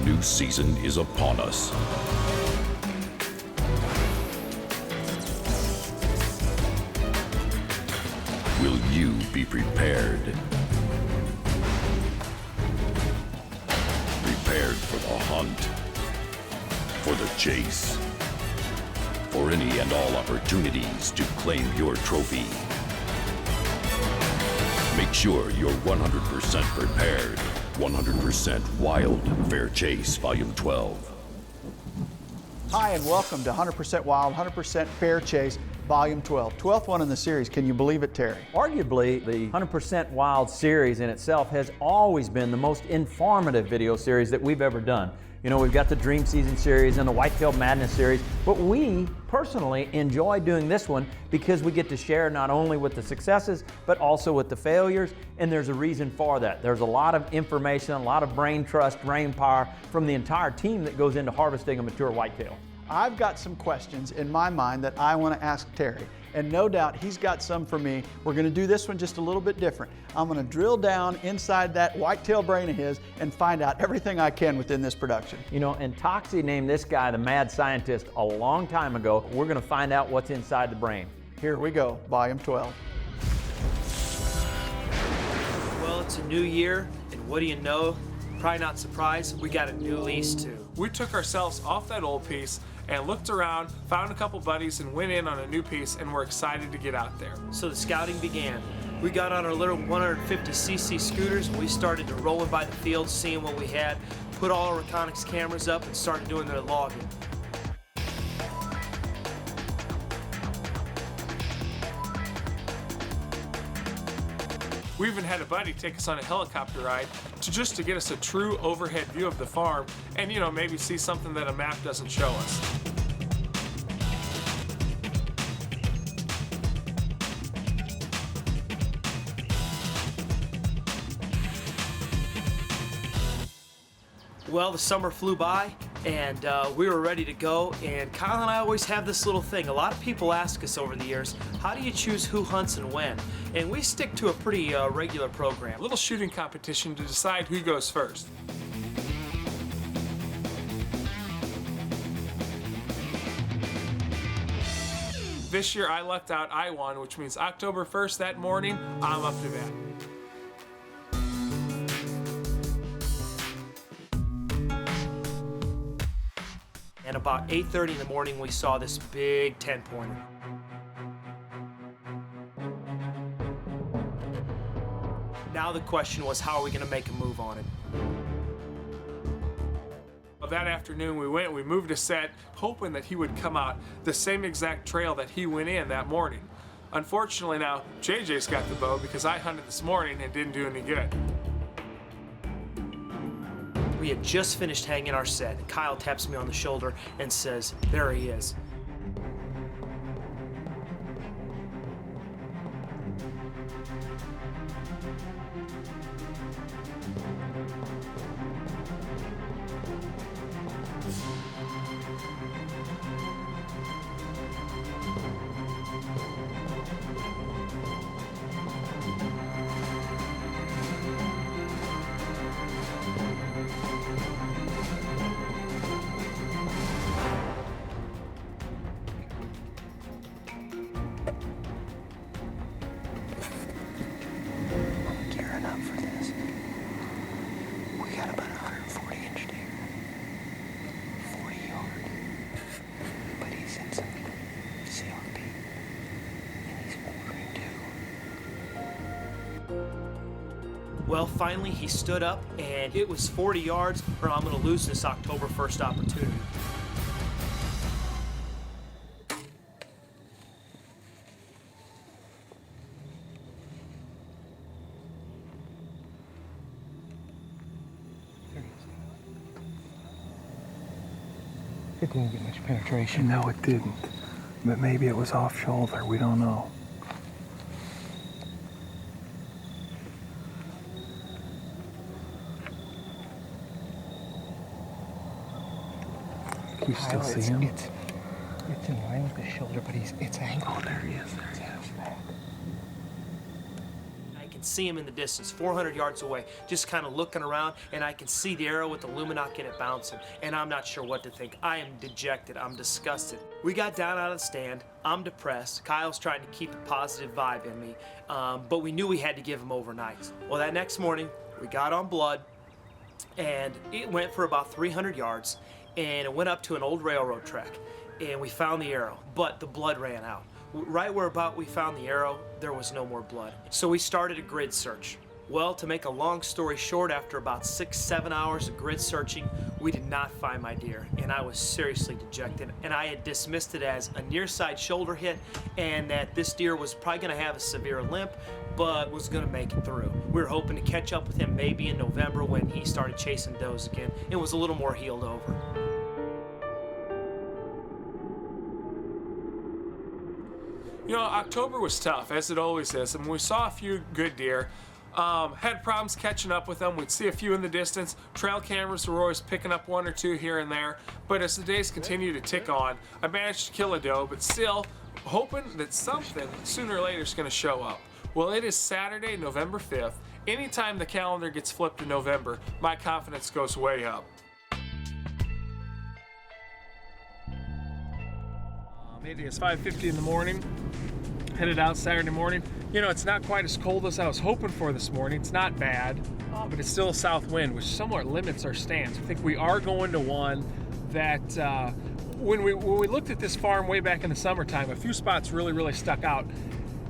new season is upon us. Will you be prepared? Prepared for the hunt, for the chase, for any and all opportunities to claim your trophy. Make sure you're 100% prepared. 100% Wild Fair Chase, Volume 12. Hi, and welcome to 100% Wild, 100% Fair Chase, Volume 12. 12th one in the series. Can you believe it, Terry? Arguably, the 100% Wild series in itself has always been the most informative video series that we've ever done. You know, we've got the Dream Season series and the Whitetail Madness series, but we personally enjoy doing this one because we get to share not only with the successes, but also with the failures, and there's a reason for that. There's a lot of information, a lot of brain trust, brain power from the entire team that goes into harvesting a mature whitetail. I've got some questions in my mind that I want to ask Terry, and no doubt he's got some for me. We're going to do this one just a little bit different. I'm going to drill down inside that whitetail brain of his and find out everything I can within this production. You know, and Toxie named this guy the mad scientist a long time ago. We're going to find out what's inside the brain. Here we go, Volume 12. Well, it's a new year, and what do you know? Probably not surprised, we got a new lease too. We took ourselves off that old piece and looked around, found a couple buddies, and went in on a new piece, and we're excited to get out there. So the scouting began. We got on our little 150cc scooters and we started to rolling by the field, seeing what we had, put all our Reconyx cameras up and started doing their logging. We even had a buddy take us on a helicopter ride to get us a true overhead view of the farm and, you know, maybe see something that a map doesn't show us. Well, the summer flew by and we were ready to go, and Kyle and I always have this little thing. A lot of people ask us over the years, how do you choose who hunts and when? And we stick to a pretty regular program. A little shooting competition to decide who goes first. This year I lucked out, I won, which means October 1st that morning, I'm up to bat. And about 8:30 in the morning, we saw this big 10-pointer. Now the question was, how are we going to make a move on it? Well, that afternoon we moved a set, hoping that he would come out the same exact trail that he went in that morning. Unfortunately now, JJ's got the bow because I hunted this morning and didn't do any good. We had just finished hanging our set, and Kyle taps me on the shoulder and says, there he is. Well, finally he stood up, and it was 40 yards, or I'm going to lose this October 1st opportunity. It didn't get much penetration. No, it didn't. But maybe it was off shoulder. We don't know. You still see him? It's in line with his shoulder, but it's angled. Oh, there he is. There he is. can see him in the distance, 400 yards away, just kind of looking around, and I can see the arrow with the luminance in it bouncing, and I'm not sure what to think. I am dejected. I'm disgusted. We got down out of the stand. I'm depressed. Kyle's trying to keep a positive vibe in me, but we knew we had to give him overnight. Well, that next morning, we got on blood, and it went for about 300 yards, and it went up to an old railroad track, and we found the arrow, but the blood ran out. Right where about we found the arrow, there was no more blood. So we started a grid search. Well, to make a long story short, after about 6-7 hours of grid searching, we did not find my deer, and I was seriously dejected. And I had dismissed it as a near side shoulder hit, and that this deer was probably gonna have a severe limp, but was gonna make it through. We were hoping to catch up with him maybe in November when he started chasing does again. It was a little more healed over. You know, October was tough, as it always is. And we saw a few good deer. Had problems catching up with them. We'd see a few in the distance. Trail cameras were always picking up 1 or 2 here and there. But as the days continue to tick on, I managed to kill a doe, but still hoping that something sooner or later is going to show up. Well, it is Saturday, November 5th. Anytime the calendar gets flipped to November, my confidence goes way up. It is 5:50 in the morning. Headed out Saturday morning. You know, it's not quite as cold as I was hoping for this morning. It's not bad, but it's still a south wind, which somewhat limits our stance. I think we are going to one that when we looked at this farm way back in the summertime, a few spots really stuck out.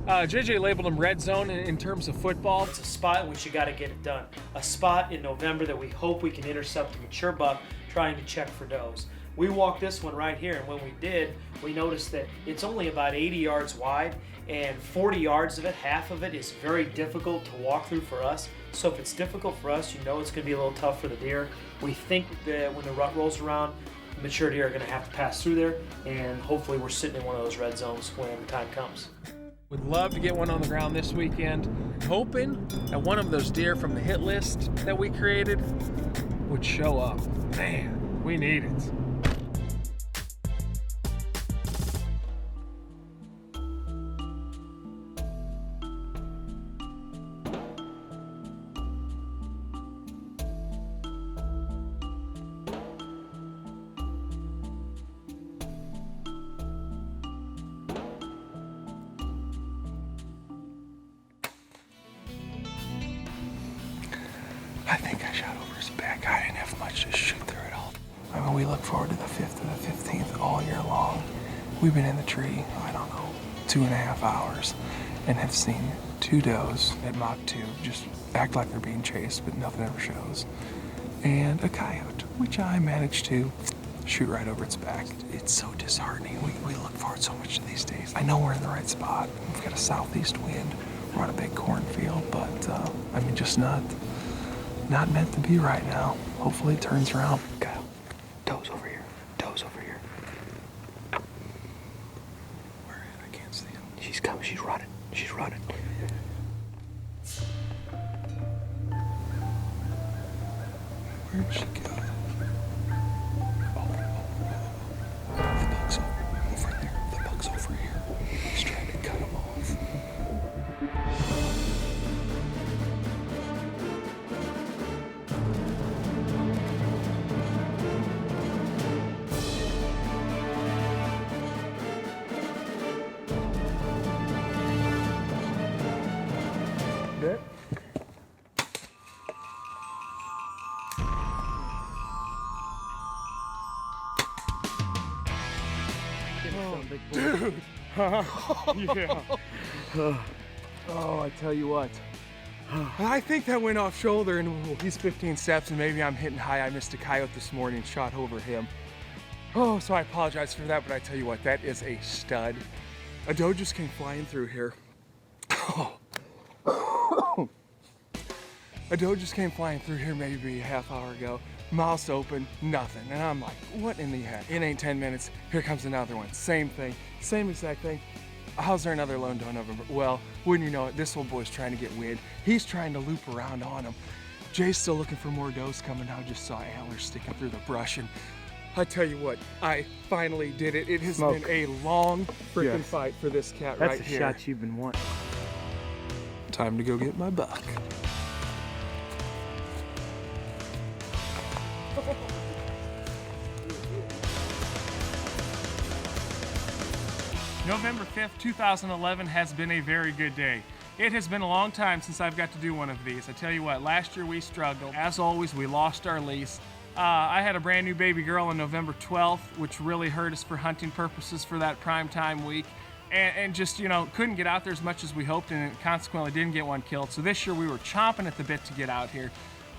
JJ labeled them red zone in terms of football. It's a spot in which you got to get it done. A spot in November that we hope we can intercept a mature buck trying to check for does. We walked this one right here, and when we did, we noticed that it's only about 80 yards wide, and 40 yards of it, half of it, is very difficult to walk through for us. So if it's difficult for us, you know it's going to be a little tough for the deer. We think that when the rut rolls around, the mature deer are going to have to pass through there, and hopefully we're sitting in one of those red zones when the time comes. Would love to get one on the ground this weekend, hoping that one of those deer from the hit list that we created would show up. Man, we need it. I think I shot over his back. I didn't have much to shoot through it all. I mean, we look forward to the 5th and the 15th all year long. We've been in the tree, I don't know, 2.5 hours and have seen 2 does at Mach 2 just act like they're being chased, but nothing ever shows. And a coyote, which I managed to shoot right over its back. It's so disheartening. We look forward so much to these days. I know we're in the right spot. We've got a southeast wind. We're on a big cornfield, but I mean, just not meant to be right now. Hopefully it turns around. Kyle, doe's over here. Doe's over here. Where at? I can't see him. She's coming. She's running. She's running. Where did she go? The buck's over there. The buck's over here. He's trying to cut him off. Good. Dude! Yeah. Oh, I tell you what. I think that went off shoulder, and he's 15 steps, and maybe I'm hitting high. I missed a coyote this morning, shot over him. Oh, so I apologize for that, but I tell you what, that is a stud. A doe just came flying through here. Oh. A doe just came flying through here maybe a half hour ago. Mouth open, nothing. And I'm like, what in the heck? It ain't 10 minutes. Here comes another one. Same thing, same exact thing. How's there another lone doe in November? Well, wouldn't you know it, this old boy's trying to get wind. He's trying to loop around on him. Jay's still looking for more does coming out. Just saw antlers sticking through the brush. And I tell you what, I finally did it. It has been a long freaking fight for this cat right here. That's the shot you've been wanting. Time to go get my buck. November 5th, 2011 has been a very good day. It has been a long time since I've got to do one of these. I tell you what, last year we struggled. As always, we lost our lease. I had a brand new baby girl on November 12th, which really hurt us for hunting purposes for that prime time week. And just, you know, couldn't get out there as much as we hoped, and consequently didn't get one killed. So this year we were chomping at the bit to get out here.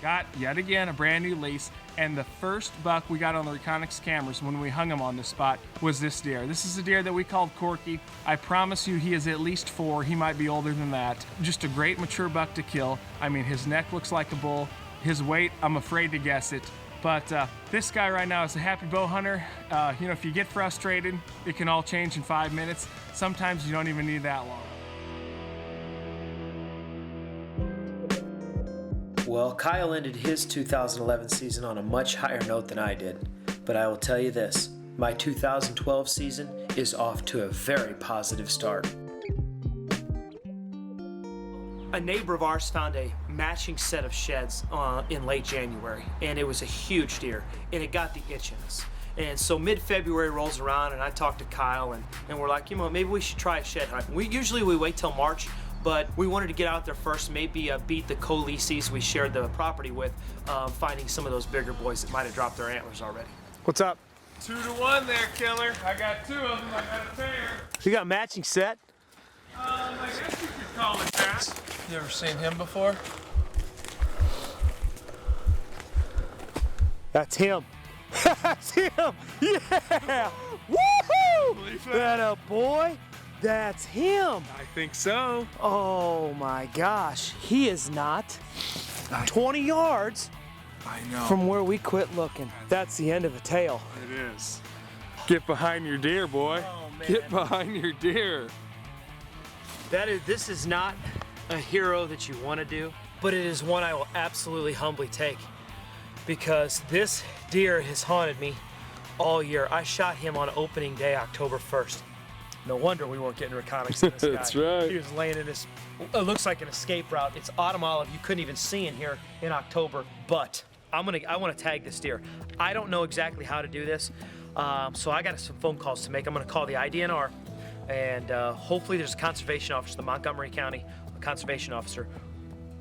Got, yet again, a brand new lease, and the first buck we got on the Reconyx cameras when we hung him on the spot was this deer. This is a deer that we called Corky. I promise you he is at least 4, he might be older than that. Just a great mature buck to kill. I mean, his neck looks like a bull. His weight, I'm afraid to guess it. But this guy right now is a happy bow hunter. You know, if you get frustrated, it can all change in 5 minutes. Sometimes you don't even need that long. Well, Kyle ended his 2011 season on a much higher note than I did. But I will tell you this, my 2012 season is off to a very positive start. A neighbor of ours found a matching set of sheds in late January, and it was a huge deer, and it got the itch in us. And so mid-February rolls around, and I talked to Kyle, and we're like, you know, maybe we should try a shed hunt. Usually we wait till March, but we wanted to get out there first, maybe beat the co-leases we shared the property with, finding some of those bigger boys that might have dropped their antlers already. What's up? 2 to 1 there, killer. I got 2 of them. I got a pair. You got a matching set? I guess you could call it that. You ever seen him before? That's him. That's him. Yeah. Woohoo! That a boy. That's him. I think so. Oh my gosh. He is not 20 yards I know. from where we quit looking. That's the end of a tail. It is. Get behind your deer, boy. Oh, man. Get behind your deer. This is not a hero that you want to do, but it is one I will absolutely humbly take, because this deer has haunted me all year. I shot him on opening day, October 1st. No wonder we weren't getting Reconyx in this guy. That's right. He was laying in this, it looks like an escape route. It's autumn olive. You couldn't even see in here in October, but I want to tag this deer. I don't know exactly how to do this, so I got some phone calls to make. I'm going to call the IDNR, and hopefully there's a conservation officer, the Montgomery County conservation officer,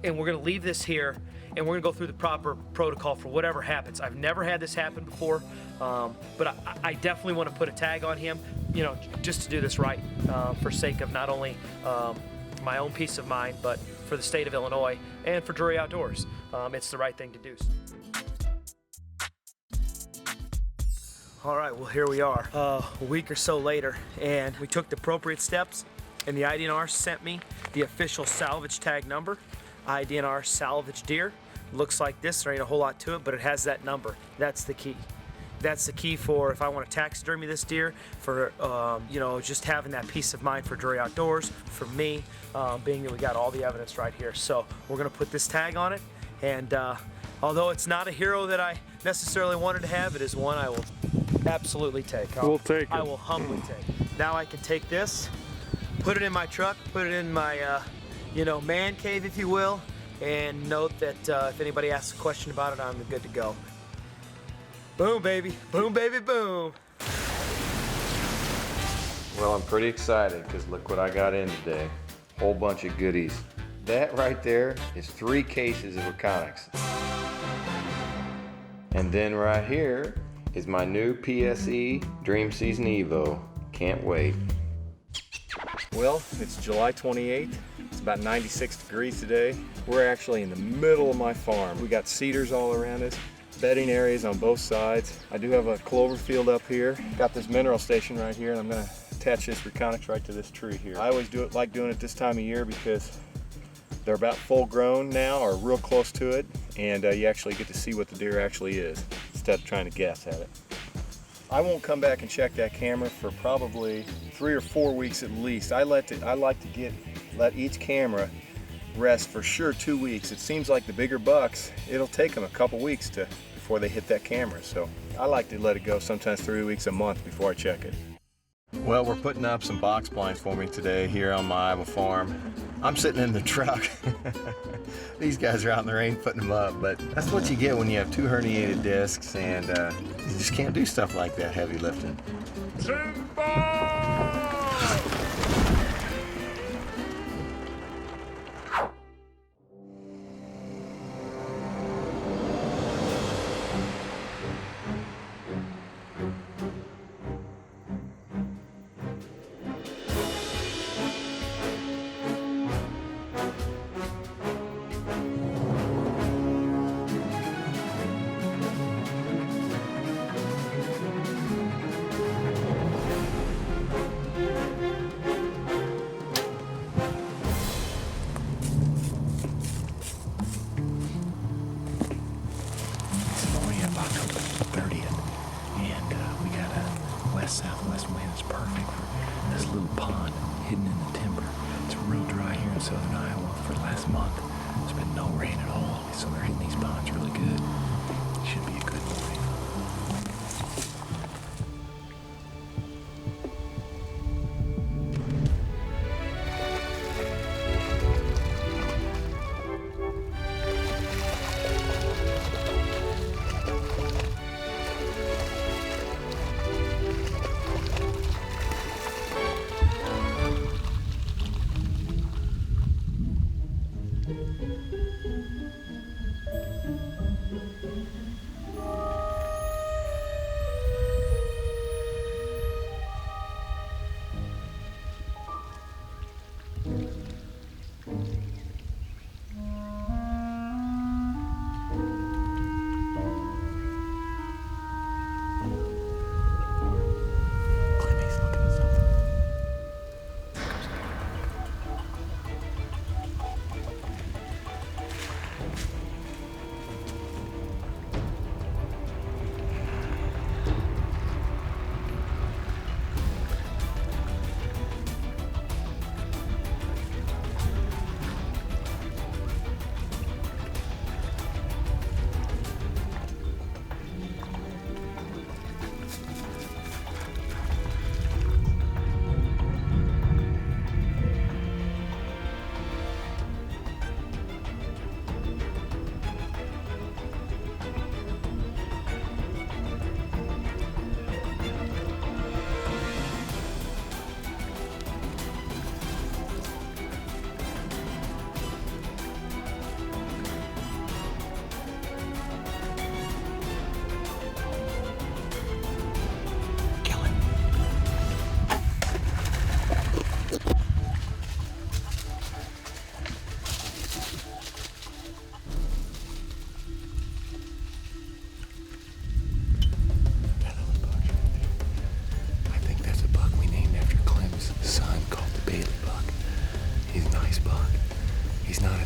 and we're going to leave this here, and we're going to go through the proper protocol for whatever happens. I've never had this happen before, but I definitely want to put a tag on him, you know, just to do this right, for sake of not only my own peace of mind, but for the state of Illinois and for Drury Outdoors. It's the right thing to do. All right, well, here we are, a week or so later, and we took the appropriate steps, and the IDNR sent me the official salvage tag number, IDNR salvage deer. Looks like this. There ain't a whole lot to it, but it has that number. That's the key. That's the key for if I want to taxidermy this deer, for you know, just having that peace of mind for Drury Outdoors, for me, being that we got all the evidence right here. So we're gonna put this tag on it, and although it's not a hero that I necessarily wanted to have, it is one I will absolutely take. We'll take it. I will humbly take. Now I can take this, put it in my truck, put it in my you know, man cave, if you will, and note that if anybody asks a question about it, I'm good to go. Boom, baby. Boom, baby, boom. Well, I'm pretty excited because look what I got in today. Whole bunch of goodies. That right there is 3 cases of Reconyx. And then right here is my new PSE Dream Season Evo. Can't wait. Well, it's July 28th. It's about 96 degrees today. We're actually in the middle of my farm. We got cedars all around us, bedding areas on both sides. I do have a clover field up here. Got this mineral station right here, and I'm gonna attach this Reconyx right to this tree here. I always like doing it this time of year because they're about full grown now, or real close to it, and you actually get to see what the deer actually is instead of trying to guess at it. I won't come back and check that camera for probably 3 or 4 weeks at least. I like to let each camera rest for sure 2 weeks. It seems like the bigger bucks, it'll take them a couple weeks before they hit that camera. So I like to let it go sometimes 3 weeks, a month before I check it. Well, we're putting up some box blinds for me today here on my Iowa farm. I'm sitting in the truck. These guys are out in the rain putting them up, but that's what you get when you have 2 herniated discs, and you just can't do stuff like that, heavy lifting. Southwest wind is perfect for this little pond hidden in the timber. It's real dry here in southern Iowa for the last month. There's been no rain at all, so they're hitting these ponds really good. Should be a good morning.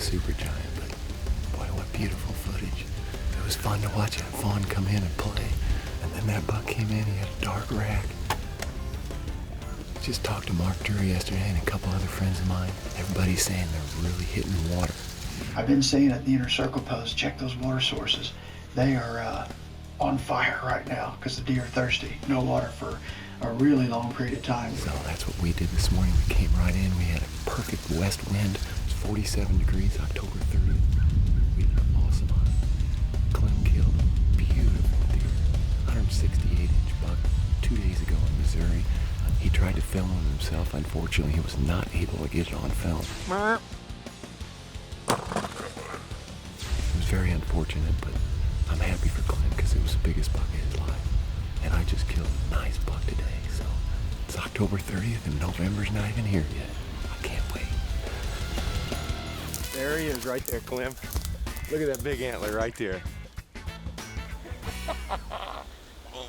Super giant, but boy, what beautiful footage. It was fun to watch that fawn come in and play. And then that buck came in, he had a dark rack. Just talked to Mark Dury yesterday and a couple other friends of mine. Everybody's saying they're really hitting water. I've been saying at the Inner Circle post, check those water sources. They are on fire right now because the deer are thirsty. No water for a really long period of time. So that's what we did this morning. We came right in. We had a perfect west wind. 47 degrees, October 30th. We had an awesome hunt. Clem killed a beautiful deer, 168-inch buck 2 days ago in Missouri. He tried to film him himself. Unfortunately, he was not able to get it on film. It was very unfortunate, but I'm happy for Clem because it was the biggest buck of his life. And I just killed a nice buck today. So it's October 30th and November's not even here yet. I can't wait. There he is right there, Clem. Look at that big antler right there.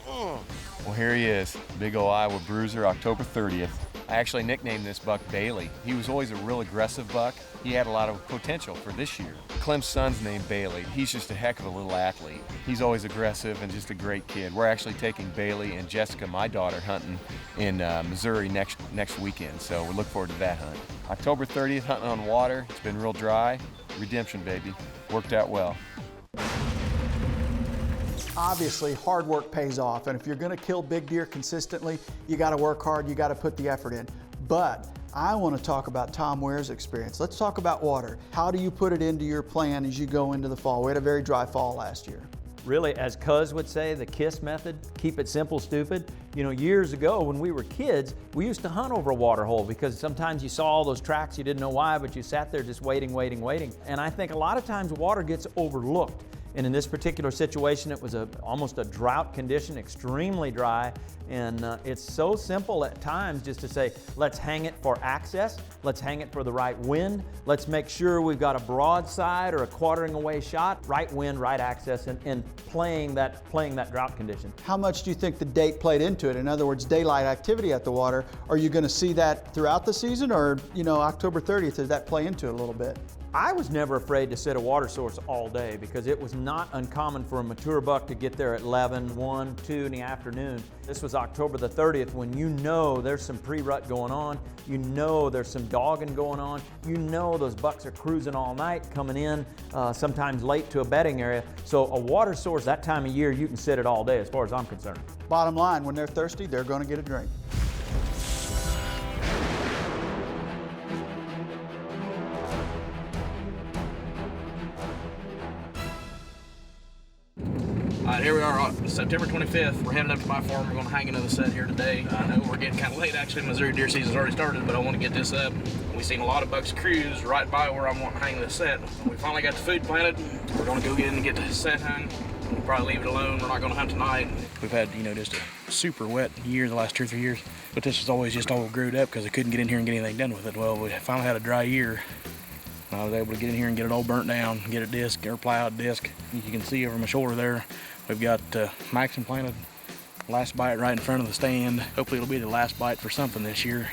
Well, here he is, big ol' Iowa bruiser, October 30th. I actually nicknamed this buck Bailey. He was always a real aggressive buck. He had a lot of potential for this year. Clem's son's named Bailey. He's just a heck of a little athlete. He's always aggressive and just a great kid. We're actually taking Bailey and Jessica, my daughter, hunting in Missouri next weekend, so we look forward to that hunt. October 30th, hunting on water. It's been real dry. Redemption, baby. Worked out well. Obviously, hard work pays off, and if you're gonna kill big deer consistently, you gotta work hard, you gotta put the effort in. But I want to talk about Tom Ware's experience. Let's talk about water. How do you put it into your plan as you go into the fall? We had a very dry fall last year. Really, as Cuz would say, the KISS method, keep it simple, stupid. You know, years ago when we were kids, we used to hunt over a water hole because sometimes you saw all those tracks, you didn't know why, but you sat there just waiting. And I think a lot of times water gets overlooked. And in this particular situation, it was almost a drought condition, extremely dry. And it's so simple at times just to say, let's hang it for access. Let's hang it for the right wind. Let's make sure we've got a broadside or a quartering away shot, right wind, right access, and playing that drought condition. How much do you think the date played into it? In other words, daylight activity at the water. Are you going to see that throughout the season, or, you know, October 30th, does that play into it a little bit? I was never afraid to sit a water source all day because it was not uncommon for a mature buck to get there at 11, 1, 2 in the afternoon. This was October the 30th when you know there's some pre-rut going on, you know there's some dogging going on, you know those bucks are cruising all night, coming in sometimes late to a bedding area. So a water source that time of year, you can sit it all day as far as I'm concerned. Bottom line, when they're thirsty, they're going to get a drink. All right, here we are on September 25th. We're heading up to my farm. We're going to hang another set here today. I know we're getting kind of late. Actually, Missouri deer season's already started, but I want to get this up. We've seen a lot of bucks cruise right by where I'm wanting to hang this set. We finally got the food planted. We're going to go get in and get the set hung. We'll probably leave it alone. We're not going to hunt tonight. We've had, you know, just a super wet year the last 2 or 3 years, but this is always just all growed up because I couldn't get in here and get anything done with it. Well, we finally had a dry year. I was able to get in here and get it all burnt down, get it disc or plowed disc. You can see over my shoulder there, we've got Maxim planted. Last bite right in front of the stand. Hopefully it'll be the last bite for something this year.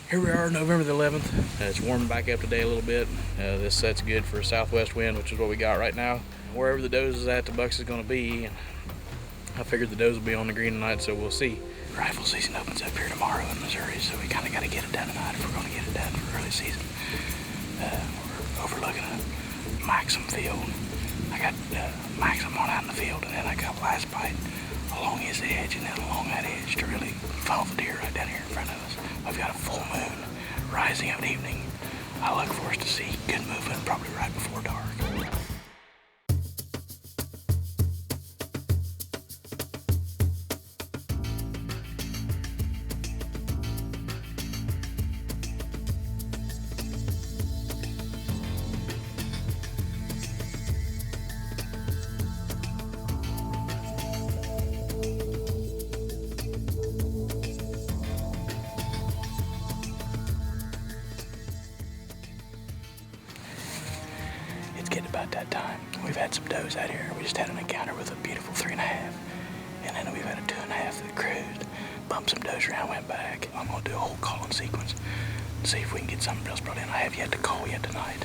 Here we are, November the 11th. It's warming back up today a little bit. This set's good for a southwest wind, which is what we got right now. Wherever the does is at, the bucks is going to be. And I figured the does will be on the green tonight, so we'll see. Rifle season opens up here tomorrow in Missouri, so we kind of got to get it done tonight if we're going to get it done for early season. We're overlooking a Maxim field. I got Maxim on out in the field, and then I got last bite along his edge, and then along that edge to really funnel the deer right down here in front of us. We've got a full moon rising of evening. I look for us to see good movement probably right before dark. Getting about that time. We've had some does out here. We just had an encounter with a beautiful 3.5, and then we've had a 2.5 that cruised, bumped some does around, went back. I'm gonna do a whole calling sequence, see if we can get something else brought in. I have yet to call yet tonight.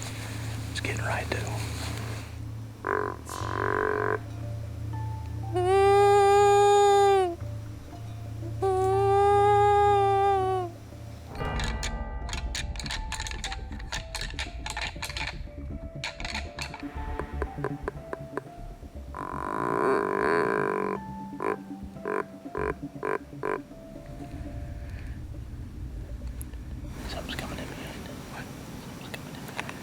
It's getting right to. Something's coming in behind. What? Something's coming in behind.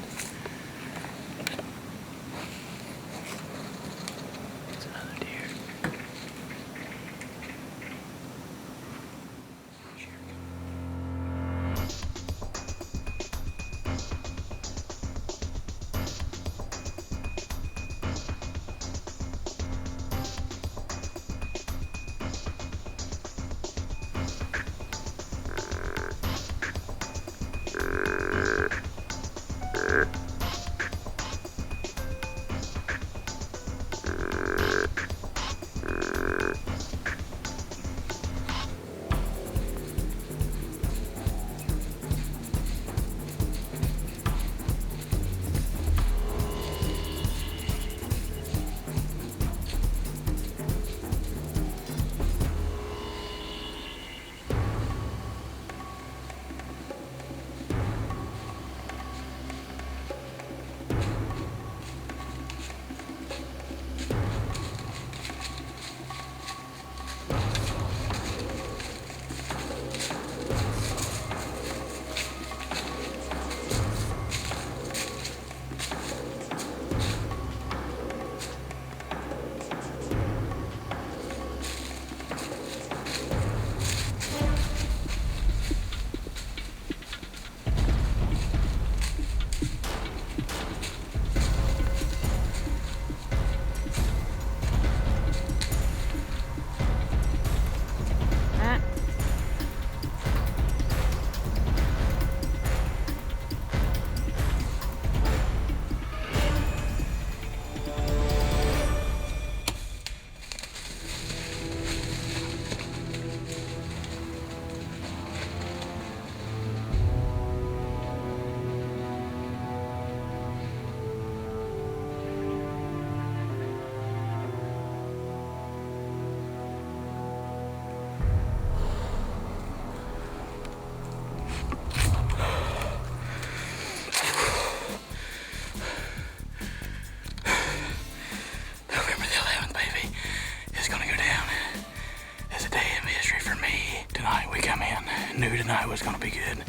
tonight was gonna be good.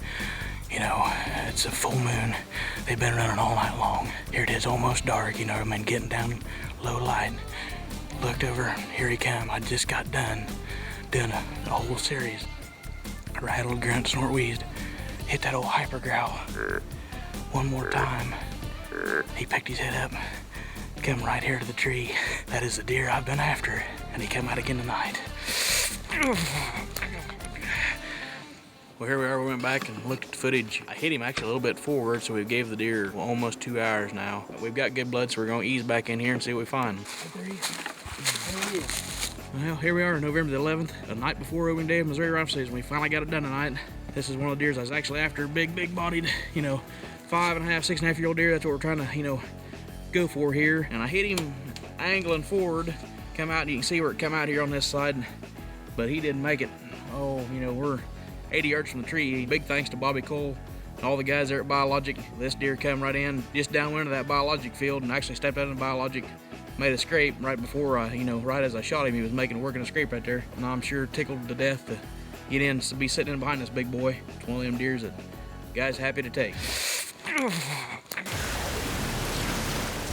You know, it's a full moon. They've been running all night long. Here it is, almost dark, you know what I mean, getting down low light. Looked over, here he come. I just got done doing a whole series. Rattled, grunt, snort, wheezed. Hit that old hyper growl. One more time. He picked his head up, come right here to the tree. That is the deer I've been after. And he come out again tonight. Well, here we are, we went back and looked at the footage. I hit him actually a little bit forward, so we gave the deer almost 2 hours now. We've got good blood, so we're gonna ease back in here and see what we find. There he is. Well, here we are, November the 11th, the night before opening day of Missouri rifle season. We finally got it done tonight. This is one of the deers I was actually after, big bodied, you know, 5.5, 6.5-year-old deer. That's what we're trying to, you know, go for here. And I hit him angling forward, come out, and you can see where it come out here on this side, but he didn't make it. Oh, you know, we're 80 yards from the tree. Big thanks to Bobby Cole and all the guys there at Biologic. This deer come right in just downwind of that Biologic field and actually stepped out in the Biologic, made a scrape right before you know, right as I shot him. He was working a scrape right there. And I'm sure tickled to death to get in, to be sitting in behind this big boy. It's one of them deers that guys happy to take.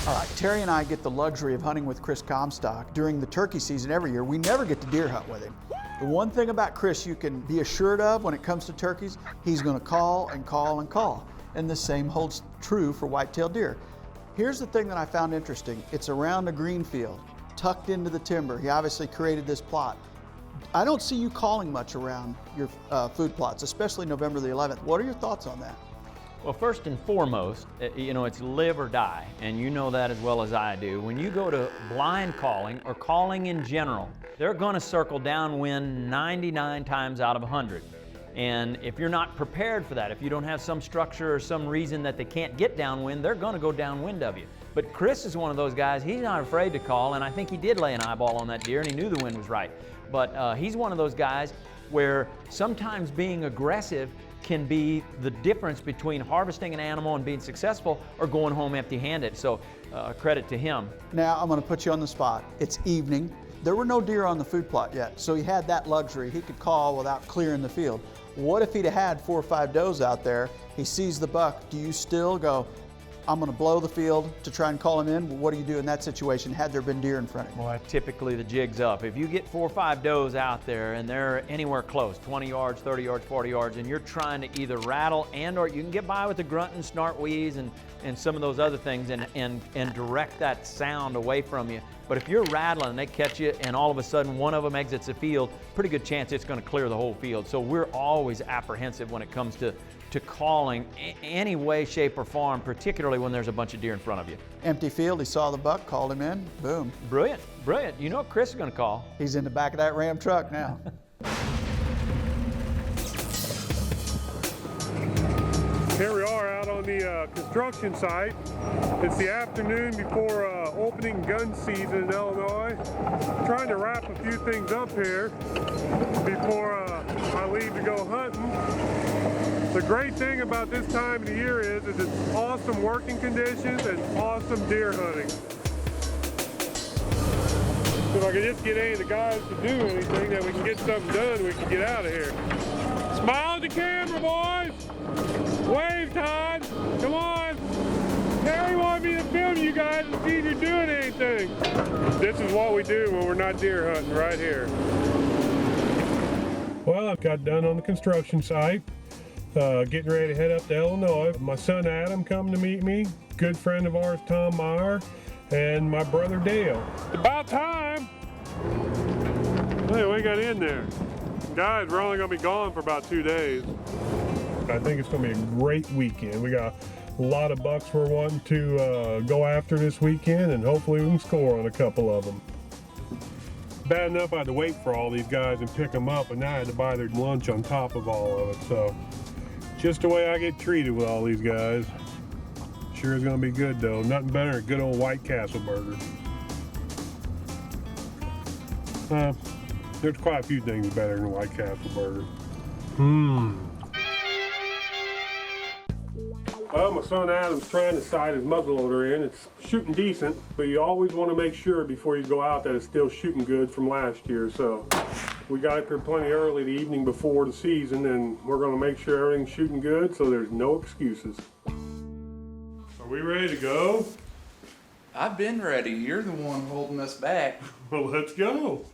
All right, Terry and I get the luxury of hunting with Chris Comstock during the turkey season every year. We never get to deer hunt with him. The one thing about Chris you can be assured of when it comes to turkeys, he's gonna call and call and call. And the same holds true for white-tailed deer. Here's the thing that I found interesting. It's around a green field, tucked into the timber. He obviously created this plot. I don't see you calling much around your food plots, especially November the 11th. What are your thoughts on that? Well, first and foremost, you know, it's live or die, and you know that as well as I do. When you go to blind calling or calling in general, they're gonna circle downwind 99 times out of 100. And if you're not prepared for that, if you don't have some structure or some reason that they can't get downwind, they're gonna go downwind of you. But Chris is one of those guys, he's not afraid to call, and I think he did lay an eyeball on that deer, and he knew the wind was right. But he's one of those guys where sometimes being aggressive can be the difference between harvesting an animal and being successful or going home empty-handed. So credit to him. Now I'm gonna put you on the spot. It's evening. There were no deer on the food plot yet, so he had that luxury. He could call without clearing the field. What if he'd have had 4 or 5 does out there, he sees the buck, do you still go, I'm gonna blow the field to try and call him in? What do you do in that situation had there been deer in front of you? Well, typically the jig's up. If you get 4 or 5 does out there and they're anywhere close, 20 yards, 30 yards, 40 yards, and you're trying to either rattle and or you can get by with the grunt and snort wheeze and some of those other things and direct that sound away from you. But if you're rattling and they catch you and all of a sudden one of them exits the field, pretty good chance it's gonna clear the whole field. So we're always apprehensive when it comes to calling any way, shape, or form, particularly when there's a bunch of deer in front of you. Empty field, he saw the buck, called him in, boom. Brilliant, brilliant. You know what Chris is gonna call. He's in the back of that Ram truck now. Here we are out on the construction site. It's the afternoon before opening gun season in Illinois. Trying to wrap a few things up here before I leave to go hunting. The great thing about this time of the year is it's awesome working conditions and awesome deer hunting. If I could just get any of the guys to do anything, that we can get something done, we can get out of here. Smile at the camera, boys! Wave, Todd! Come on! Terry wanted me to film you guys and see if you're doing anything. This is what we do when we're not deer hunting, right here. Well, I've got done on the construction site. Getting ready to head up to Illinois. My son Adam coming to meet me, good friend of ours Tom Meyer, and my brother Dale. About time! Hey, we got in there. Guys, we're only gonna be gone for about 2 days. I think it's gonna be a great weekend. We got a lot of bucks we're wanting to go after this weekend, and hopefully we can score on a couple of them. Bad enough I had to wait for all these guys and pick them up, and now I had to buy their lunch on top of all of it, so. Just the way I get treated with all these guys. Sure is gonna be good though. Nothing better than a good old White Castle burger. There's quite a few things better than a White Castle burger. Well, my son Adam's trying to sight his muzzleloader in. It's shooting decent, but you always want to make sure before you go out that it's still shooting good from last year. So We got up here plenty early the evening before the season, and we're going to make sure everything's shooting good so there's no excuses. Are we ready to go? I've been ready. You're the one holding us back. Well, let's go.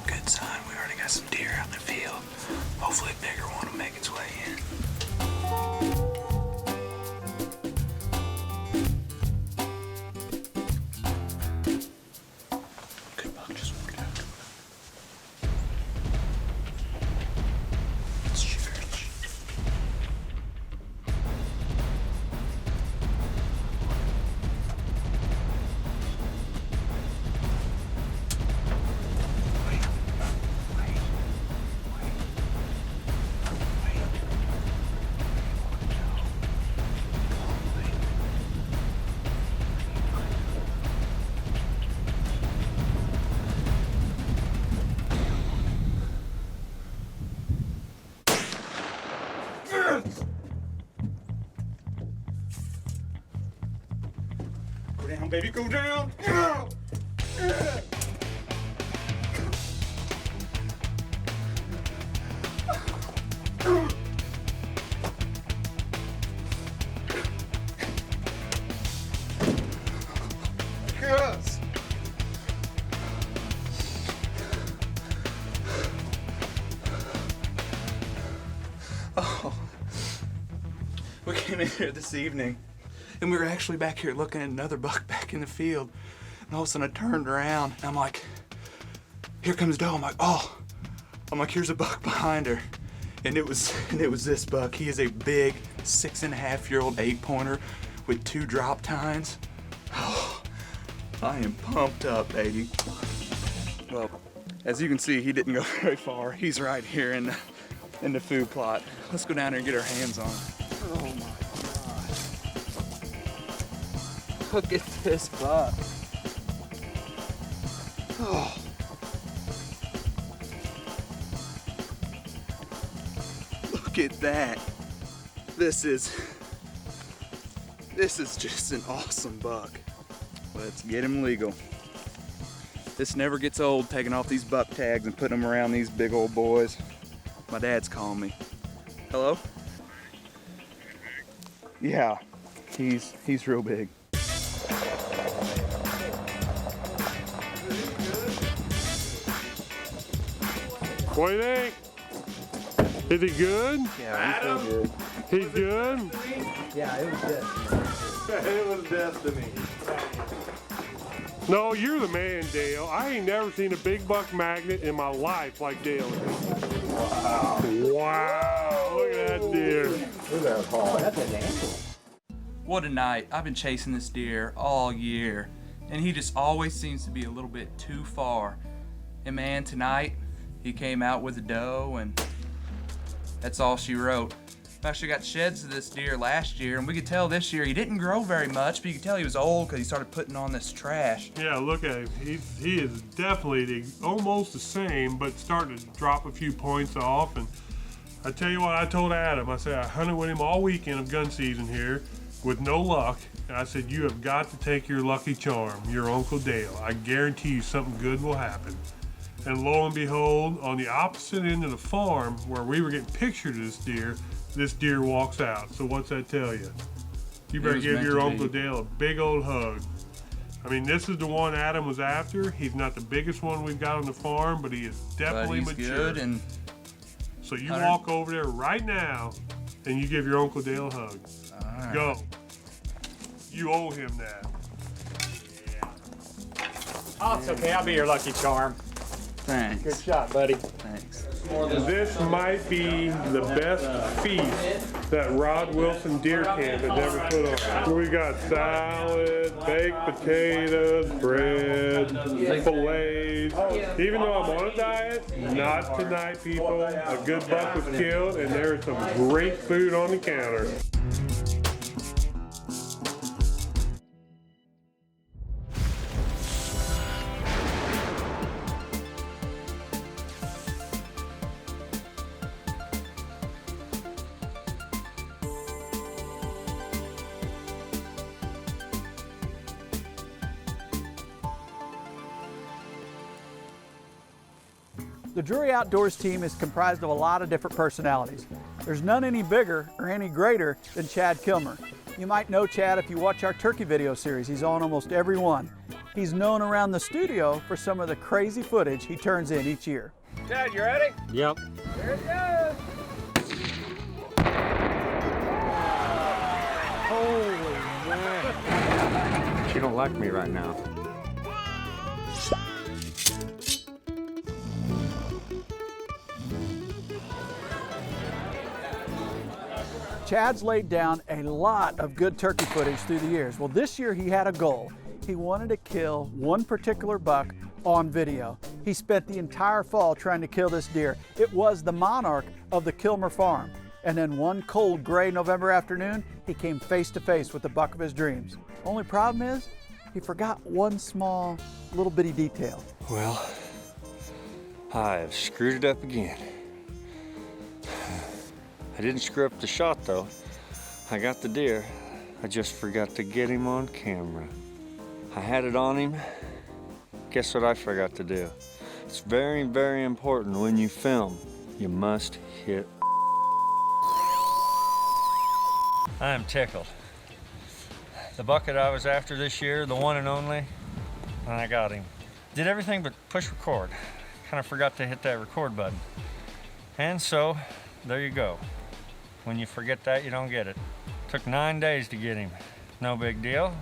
Good sign. We already got some deer out in the field. Hopefully a bigger one will make its way in. Good buck, just walked out. Let's shoot her. Go down, baby, go down. Yes. Oh, we came in here this evening, and we were actually back here looking at another buck back in the field. And all of a sudden I turned around, and I'm like, here comes Doe. I'm like, oh. I'm like, here's a buck behind her. And it was this buck. He is a big 6.5-year-old 8-pointer with 2 drop tines. Oh, I am pumped up, baby. Well, as you can see, he didn't go very far. He's right here in the food plot. Let's go down there and get our hands on him. Oh my God. Look at this buck. Oh. Look at that. This is just an awesome buck. Let's get him legal. This never gets old, taking off these buck tags and putting them around these big old boys. My dad's calling me. Hello? Yeah, he's real big. What do you think? Is he good? Yeah, he's so good. He's good? Yeah, it was good. It was destiny. No, you're the man, Dale. I ain't never seen a big buck magnet in my life like Dale is. Wow. Wow. Look at that deer. Look at that haul. Oh, that's an animal. What a night. I've been chasing this deer all year, and he just always seems to be a little bit too far. And man, tonight, he came out with a doe, and that's all she wrote. I actually got sheds of this deer last year, and we could tell this year he didn't grow very much, but you could tell he was old because he started putting on this trash. Yeah, look at him. He is definitely almost the same, but starting to drop a few points off. And I tell you what, I told Adam, I said I hunted with him all weekend of gun season here with no luck. And I said, you have got to take your lucky charm, your Uncle Dale. I guarantee you something good will happen. And lo and behold, on the opposite end of the farm where we were getting pictures of this deer walks out. So what's that tell you? You better give your Uncle Dale a big old hug. I mean, this is the one Adam was after. He's not the biggest one we've got on the farm, but he is definitely mature. Good, and so you walk over there right now and you give your Uncle Dale a hug. All right. Go. You owe him that. Oh, it's okay. I'll be your lucky charm. Thanks. Good shot, buddy. Thanks. This might be the best feast that Rod Wilson Deer Camp has ever put on. We got salad, baked potatoes, bread, fillets. Even though I'm on a diet, not tonight, people. A good buck was killed, and there's some great food on the counter. The Drury Outdoors team is comprised of a lot of different personalities. There's none any bigger or any greater than Chad Kilmer. You might know Chad if you watch our turkey video series. He's on almost every one. He's known around the studio for some of the crazy footage he turns in each year. Chad, you ready? Yep. There it goes. Holy man. She don't like me right now. Chad's laid down a lot of good turkey footage through the years. Well, this year he had a goal. He wanted to kill one particular buck on video. He spent the entire fall trying to kill this deer. It was the monarch of the Kilmer farm. And then one cold gray November afternoon, he came face to face with the buck of his dreams. Only problem is, he forgot one small little bitty detail. Well, I've screwed it up again. I didn't screw up the shot though. I got the deer. I just forgot to get him on camera. I had it on him. Guess what I forgot to do? It's very, very important when you film. You must hit. I am tickled. The bucket I was after this year, the one and only, and I got him. Did everything but push record. Kind of forgot to hit that record button. And so, there you go. When you forget that, you don't get it. Took 9 days to get him. No big deal.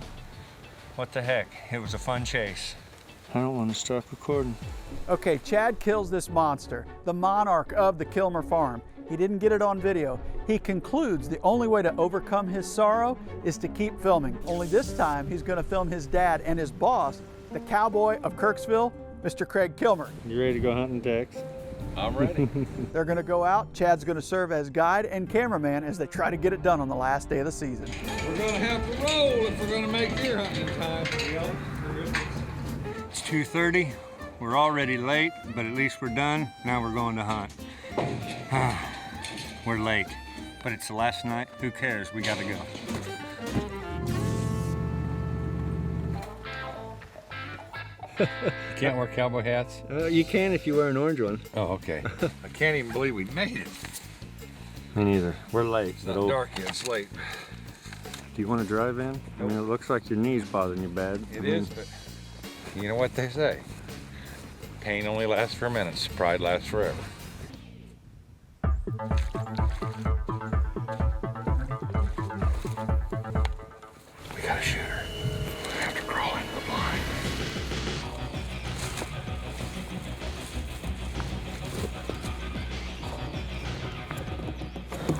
What the heck? It was a fun chase. I don't want to stop recording. Okay, Chad kills this monster, the monarch of the Kilmer farm. He didn't get it on video. He concludes the only way to overcome his sorrow is to keep filming. Only this time, he's going to film his dad and his boss, the cowboy of Kirksville, Mr. Craig Kilmer. You ready to go hunting, Tex? I'm ready. They're going to go out. Chad's going to serve as guide and cameraman as they try to get it done on the last day of the season. We're going to have to roll if we're going to make deer hunting time. It's 2:30. We're already late, but at least we're done. Now we're going to hunt. We're late, but it's the last night. Who cares? We got to go. Can't wear cowboy hats? You can if you wear an orange one. Oh, okay. I can't even believe we made it. Me neither. We're late. It's not dark yet, it's late. Do you want to drive in? I mean, it looks like your knee's bothering you bad. It is, but you know what they say. Pain only lasts for minutes, pride lasts forever. We got a shooter. We have to crawl into the blind.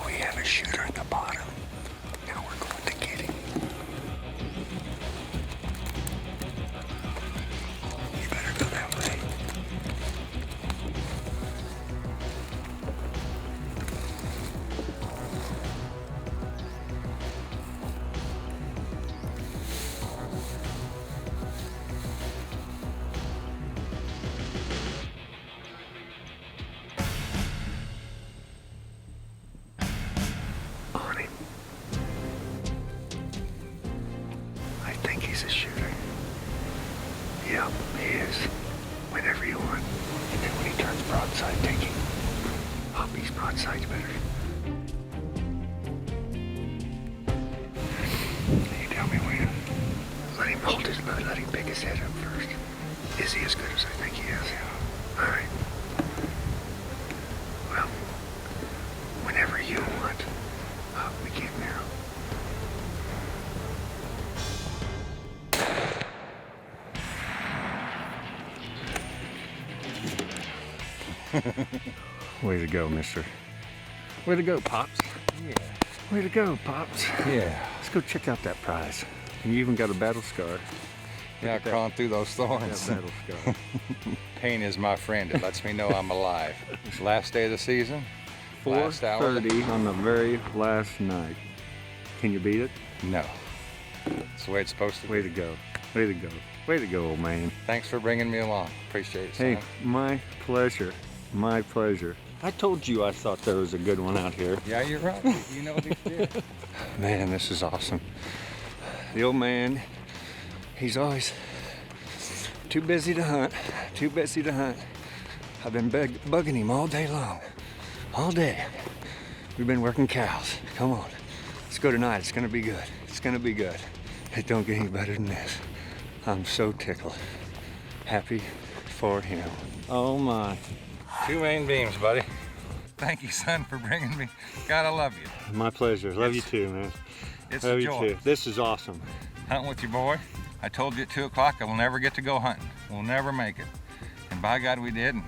We have a shooter at the bottom. Now we're going to get him. You better go that way. On him. I think he's a shooter. Yep, he is. Whenever you want. And then when he turns broadside, take him. He's broadside's better. You tell me when. Let him hold his load. Let him pick his head up first. Is he as good as I think he is? Yeah. All right. Well, whenever you want. We can't now. Way to go, mister. Way to go, Pops. Yeah. Way to go, Pops. Yeah. Let's go check out that prize. And you even got a battle scar. Yeah, crawling through those thorns. Yeah, battle scar. Pain is my friend. It lets me know I'm alive. Last day of the season. Last hour. 4:30 on the very last night. Can you beat it? No. It's the way it's supposed to be. Way to go. Way to go. Way to go, old man. Thanks for bringing me along. Appreciate it, son. Hey, my pleasure. My pleasure. I told you I thought there was a good one out here. Yeah, you're right. You know these deer. Man, this is awesome. The old man, he's always too busy to hunt. Too busy to hunt. I've been bugging him all day long. All day. We've been working cows. Come on. Let's go tonight. It's gonna be good. It's gonna be good. It don't get any better than this. I'm so tickled. Happy for him. Oh my. 2 main beams, buddy. Thank you, son, for bringing me. God, I love you. My pleasure. Love you too, man. It's love a you joy. too. This is awesome. Hunting with your boy. I told you at 2 o'clock I will never get to go hunting. We'll never make it. And by God, we did. And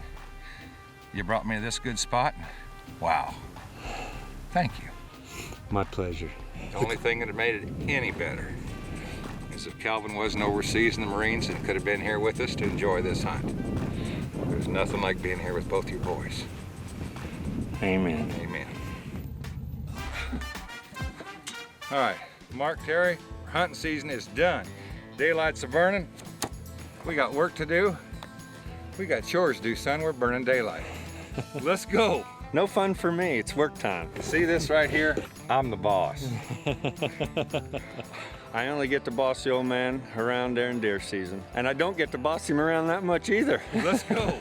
you brought me to this good spot. Wow. Thank you. My pleasure. The only thing that had made it any better is if Calvin wasn't overseas in the Marines and could have been here with us to enjoy this hunt. There's nothing like being here with both your boys. Amen. Amen. All right, Mark, Terry, hunting season is done. Daylight's a-burning. We got work to do. We got chores to do, son. We're burning daylight. Let's go. No fun for me. It's work time. See this right here? I'm the boss. I only get to boss the old man around there in deer season. And I don't get to boss him around that much either. Let's go.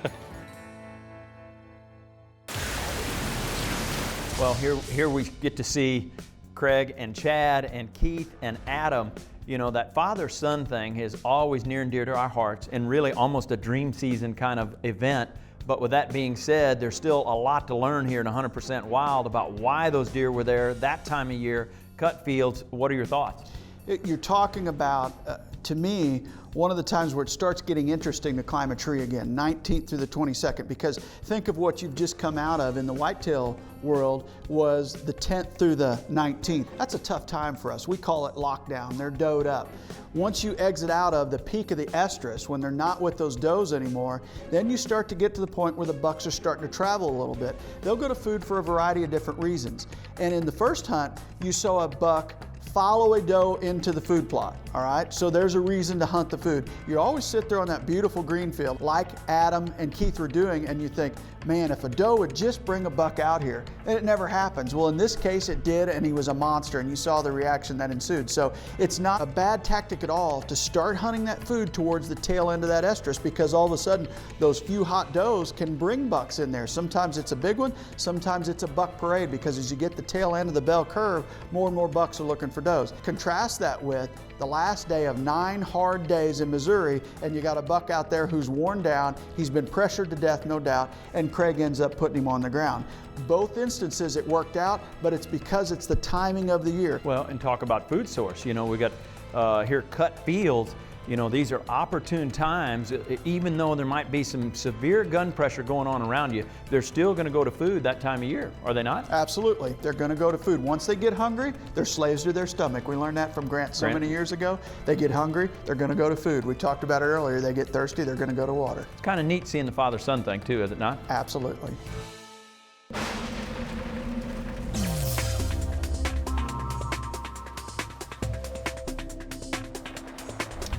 Well, here we get to see Craig and Chad and Keith and Adam. You know, that father-son thing is always near and dear to our hearts and really almost a dream season kind of event. But with that being said, there's still a lot to learn here in 100% Wild about why those deer were there that time of year, cut fields. What are your thoughts? You're talking about, to me, one of the times where it starts getting interesting to climb a tree again, 19th through the 22nd, because think of what you've just come out of in the whitetail world was the 10th through the 19th. That's a tough time for us. We call it lockdown. They're doed up. Once you exit out of the peak of the estrus, when they're not with those does anymore, then you start to get to the point where the bucks are starting to travel a little bit. They'll go to food for a variety of different reasons. And in the first hunt, you saw a buck follow a doe into the food plot, all right? So there's a reason to hunt the food. You always sit there on that beautiful green field like Adam and Keith were doing and you think, man, if a doe would just bring a buck out here, and it never happens. Well, in this case it did, and he was a monster, and you saw the reaction that ensued. So it's not a bad tactic at all to start hunting that food towards the tail end of that estrus, because all of a sudden those few hot does can bring bucks in there. Sometimes it's a big one, sometimes it's a buck parade, because as you get the tail end of the bell curve, more and more bucks are looking for does. Contrast that with the last day of 9 hard days in Missouri, and you got a buck out there who's worn down, he's been pressured to death, no doubt, and Craig ends up putting him on the ground. Both instances it worked out, but it's because it's the timing of the year. Well, and talk about food source. You know, we got here cut fields. You know, these are opportune times. Even though there might be some severe gun pressure going on around you, they're still going to go to food that time of year, are they not? Absolutely. They're going to go to food. Once they get hungry, they're slaves to their stomach. We learned that from Grant so many years ago. They get hungry, they're going to go to food. We talked about it earlier. They get thirsty, they're going to go to water. It's kind of neat seeing the father-son thing too, is it not? Absolutely.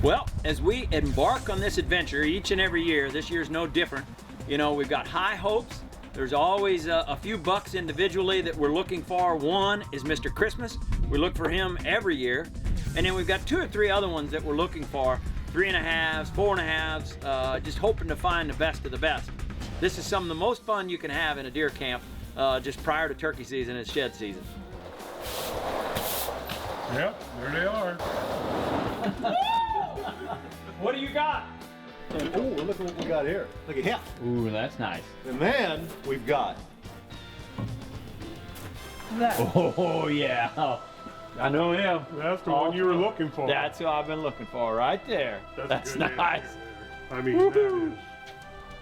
Well, as we embark on this adventure each and every year, this year's no different. You know, we've got high hopes. There's always a few bucks individually that we're looking for. One is Mr. Christmas. We look for him every year. And then we've got 2 or 3 other ones that we're looking for. 3.5s, 4.5s, just hoping to find the best of the best. This is some of the most fun you can have in a deer camp just prior to turkey season and shed season. Yep, there they are. What do you got? Oh, look at what we got here. Look at him. Ooh, that's nice. And then we've got that. Oh, yeah. I know him. That's the one you were looking for. That's who I've been looking for right there. That's nice. I mean,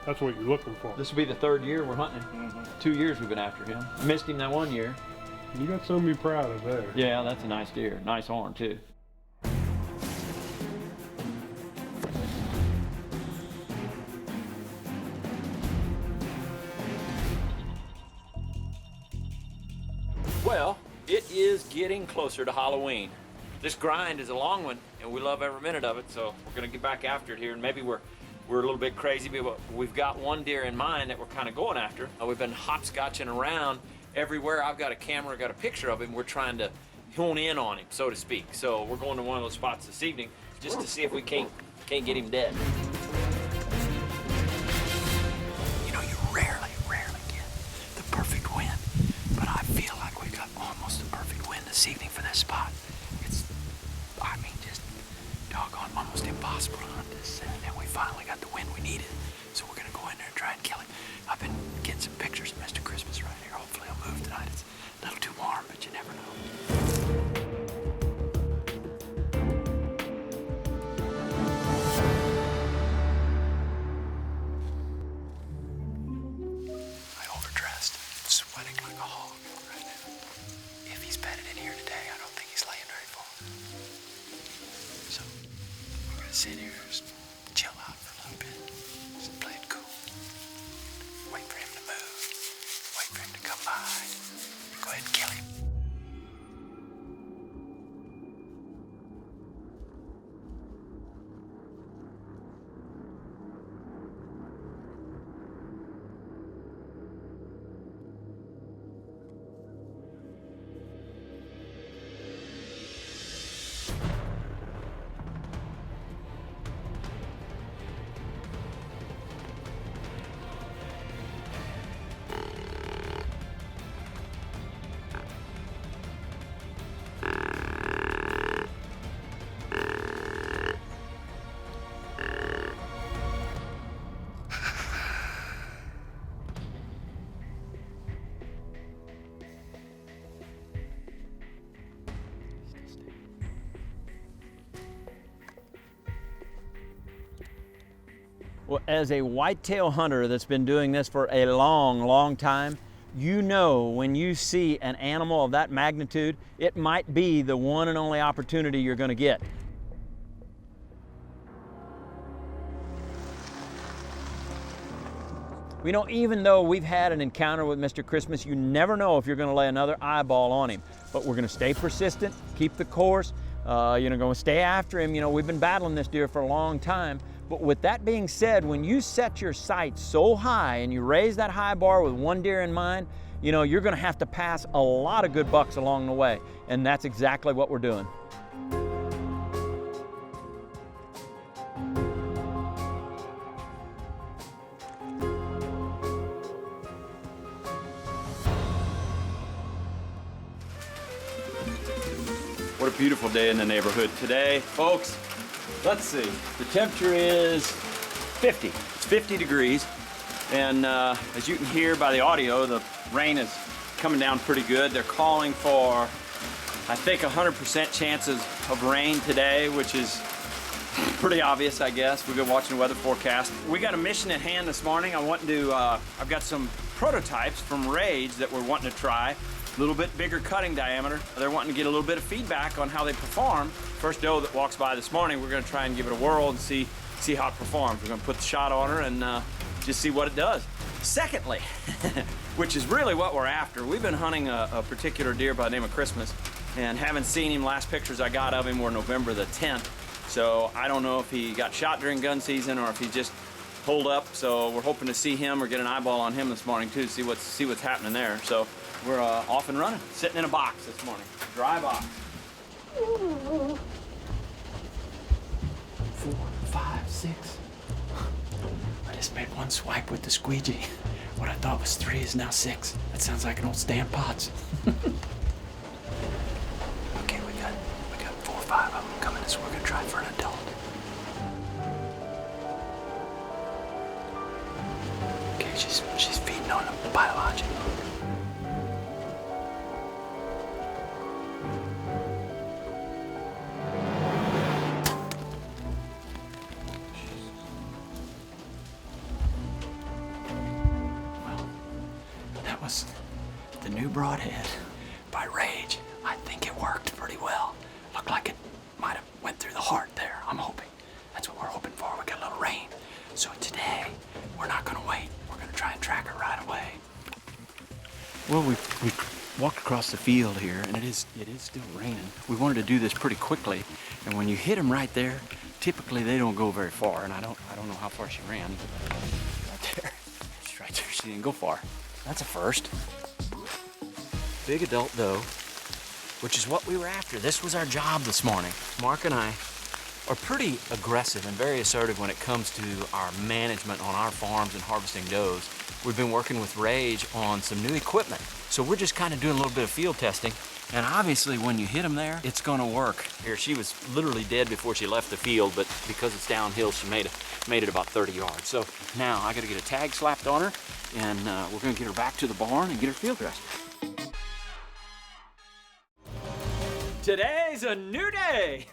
that's what you're looking for. This will be the 3rd year we're hunting him. 2 years we've been after him. Missed him that 1 year. You got something to be proud of there. Yeah, that's a nice deer. Nice horn, too. Well, it is getting closer to Halloween. This grind is a long one, and we love every minute of it, so we're gonna get back after it here, and maybe we're a little bit crazy, but we've got one deer in mind that we're kind of going after. We've been hopscotching around everywhere. I've got a camera, got a picture of him. We're trying to hone in on him, so to speak. So we're going to one of those spots this evening just to see if we can't get him dead. You know, you rarely get the perfect win, but I feel like we got almost the perfect win this evening for this spot. It's, I mean, just doggone almost impossible to hunt this set, and we finally got the win we needed. So we're gonna go in there and try and kill him. I've been getting some pictures of Mr. Christmas right here. Hopefully he'll move tonight. It's a little too warm, but you never know. I overdressed, sweating like a hog right now. If he's bedded in here today, I don't think he's laying very far. So we're gonna sit here, just chill out for a little bit, just play it cool. Wait for him to move, wait for him to come by. Go ahead and kill him. Well, as a whitetail hunter that's been doing this for a long time, you know when you see an animal of that magnitude, it might be the one and only opportunity you're going to get. You know, even though we've had an encounter with Mr. Christmas, you never know if you're going to lay another eyeball on him. But we're going to stay persistent, keep the course, going to stay after him. You know, we've been battling this deer for a long time. But with that being said, when you set your sights so high and you raise that high bar with one deer in mind, you know, you're going to have to pass a lot of good bucks along the way. And that's exactly what we're doing. What a beautiful day in the neighborhood today, folks. Let's see, the temperature is 50. It's 50 degrees, and as you can hear by the audio, the rain is coming down pretty good. They're calling for, I think, 100% chances of rain today, which is pretty obvious, I guess. We've been watching the weather forecast. We got a mission at hand this morning. I've got some prototypes from Rage that we're wanting to try. A little bit bigger cutting diameter. They're wanting to get a little bit of feedback on how they perform. First doe that walks by this morning, we're gonna try and give it a whirl and see how it performs. We're gonna put the shot on her and just see what it does. Secondly, which is really what we're after, we've been hunting a particular deer by the name of Christmas and haven't seen him. Last pictures I got of him were November the 10th. So I don't know if he got shot during gun season or if he just pulled up. So we're hoping to see him or get an eyeball on him this morning too, to see what's happening there. So we're off and running, sitting in a box this morning, dry box. 4, 5, 6. I just made one swipe with the squeegee. What I thought was 3 is now 6. That sounds like an old Stan Potts. Okay, we got 4 or 5 of them coming, so we're gonna try for an adult. Okay, she's feeding on a biologic. The new broadhead by Rage. I think it worked pretty well. Looked like it might have went through the heart there. I'm hoping. That's what we're hoping for. We got a little rain. So today, we're not gonna wait. We're gonna try and track her right away. Well, we walked across the field here, and it is still raining. We wanted to do this pretty quickly, and when you hit them right there, typically they don't go very far, and I don't know how far she ran. Right there. She's right there. She didn't go far. That's a first. Big adult doe, which is what we were after. This was our job this morning. Mark and I are pretty aggressive and very assertive when it comes to our management on our farms and harvesting does. We've been working with Rage on some new equipment. So we're just kind of doing a little bit of field testing. And obviously when you hit them there, it's gonna work. Here, she was literally dead before she left the field, but because it's downhill, she made it about 30 yards. So now I gotta get a tag slapped on her, and we're gonna get her back to the barn and get her field dressed. Today's a new day.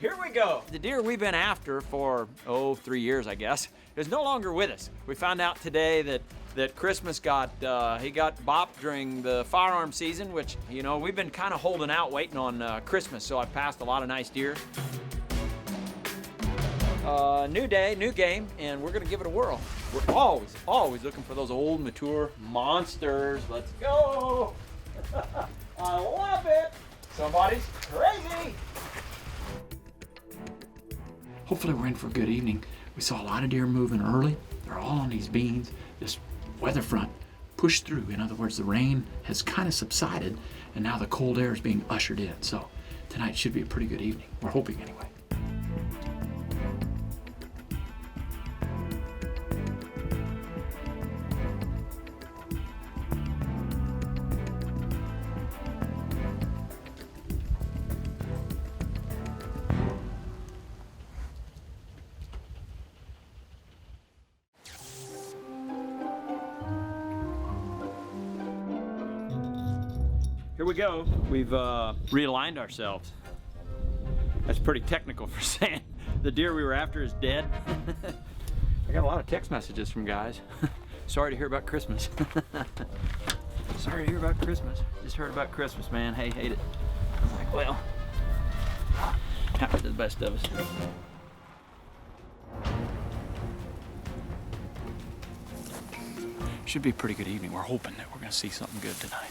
Here we go. The deer we've been after for, 3 years, I guess, is no longer with us. We found out today that Christmas got bopped during the firearm season, which, you know, we've been kind of holding out waiting on Christmas, so I passed a lot of nice deer. New day, new game, and we're gonna give it a whirl. We're always looking for those old, mature monsters. Let's go. I love it. Somebody's crazy. Hopefully we're in for a good evening. We saw a lot of deer moving early. They're all on these beans. This weather front pushed through. In other words, the rain has kind of subsided, and now the cold air is being ushered in. So tonight should be a pretty good evening. We're hoping anyway. Here we go. We've realigned ourselves. That's pretty technical for saying the deer we were after is dead. I got a lot of text messages from guys. Sorry to hear about Christmas. Sorry to hear about Christmas. Just heard about Christmas, man. Hey, hate it. I'm like, well, happens to the best of us. Should be a pretty good evening. We're hoping that we're gonna see something good tonight.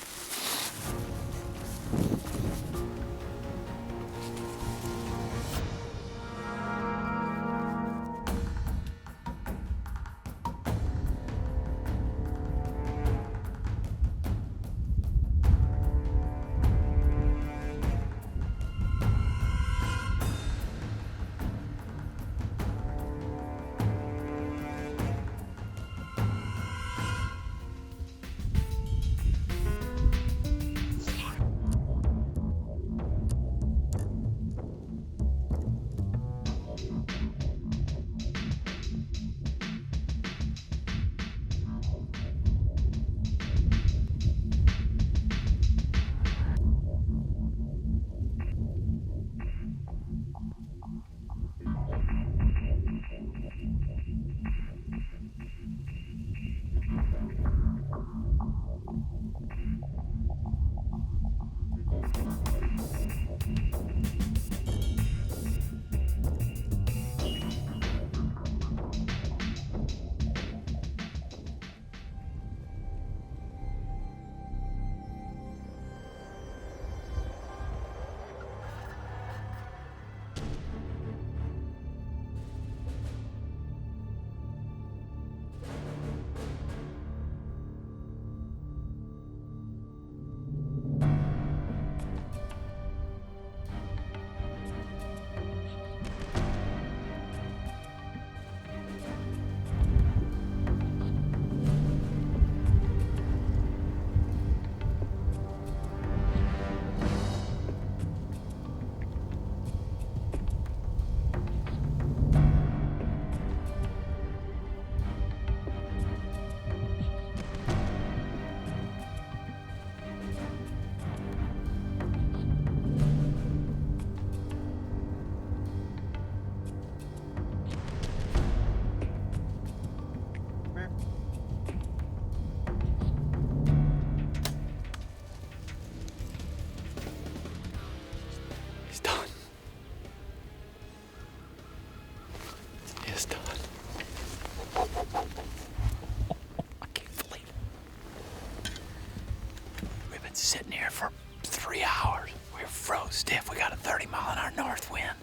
sitting here for 3 hours. We were froze stiff. We got a 30-mile-an-hour north wind.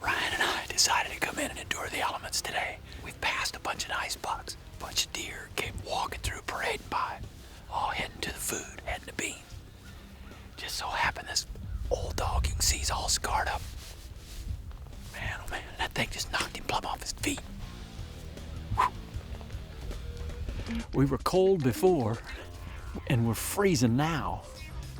Ryan and I decided to come in and endure the elements today. We've passed a bunch of nice bucks, a bunch of deer came walking through, parading by, all heading to the food, heading to beans. Just so happened this old dog you can see is all scarred up. Man, oh man, that thing just knocked him plumb off his feet. Whew. We were cold before, and we're freezing now.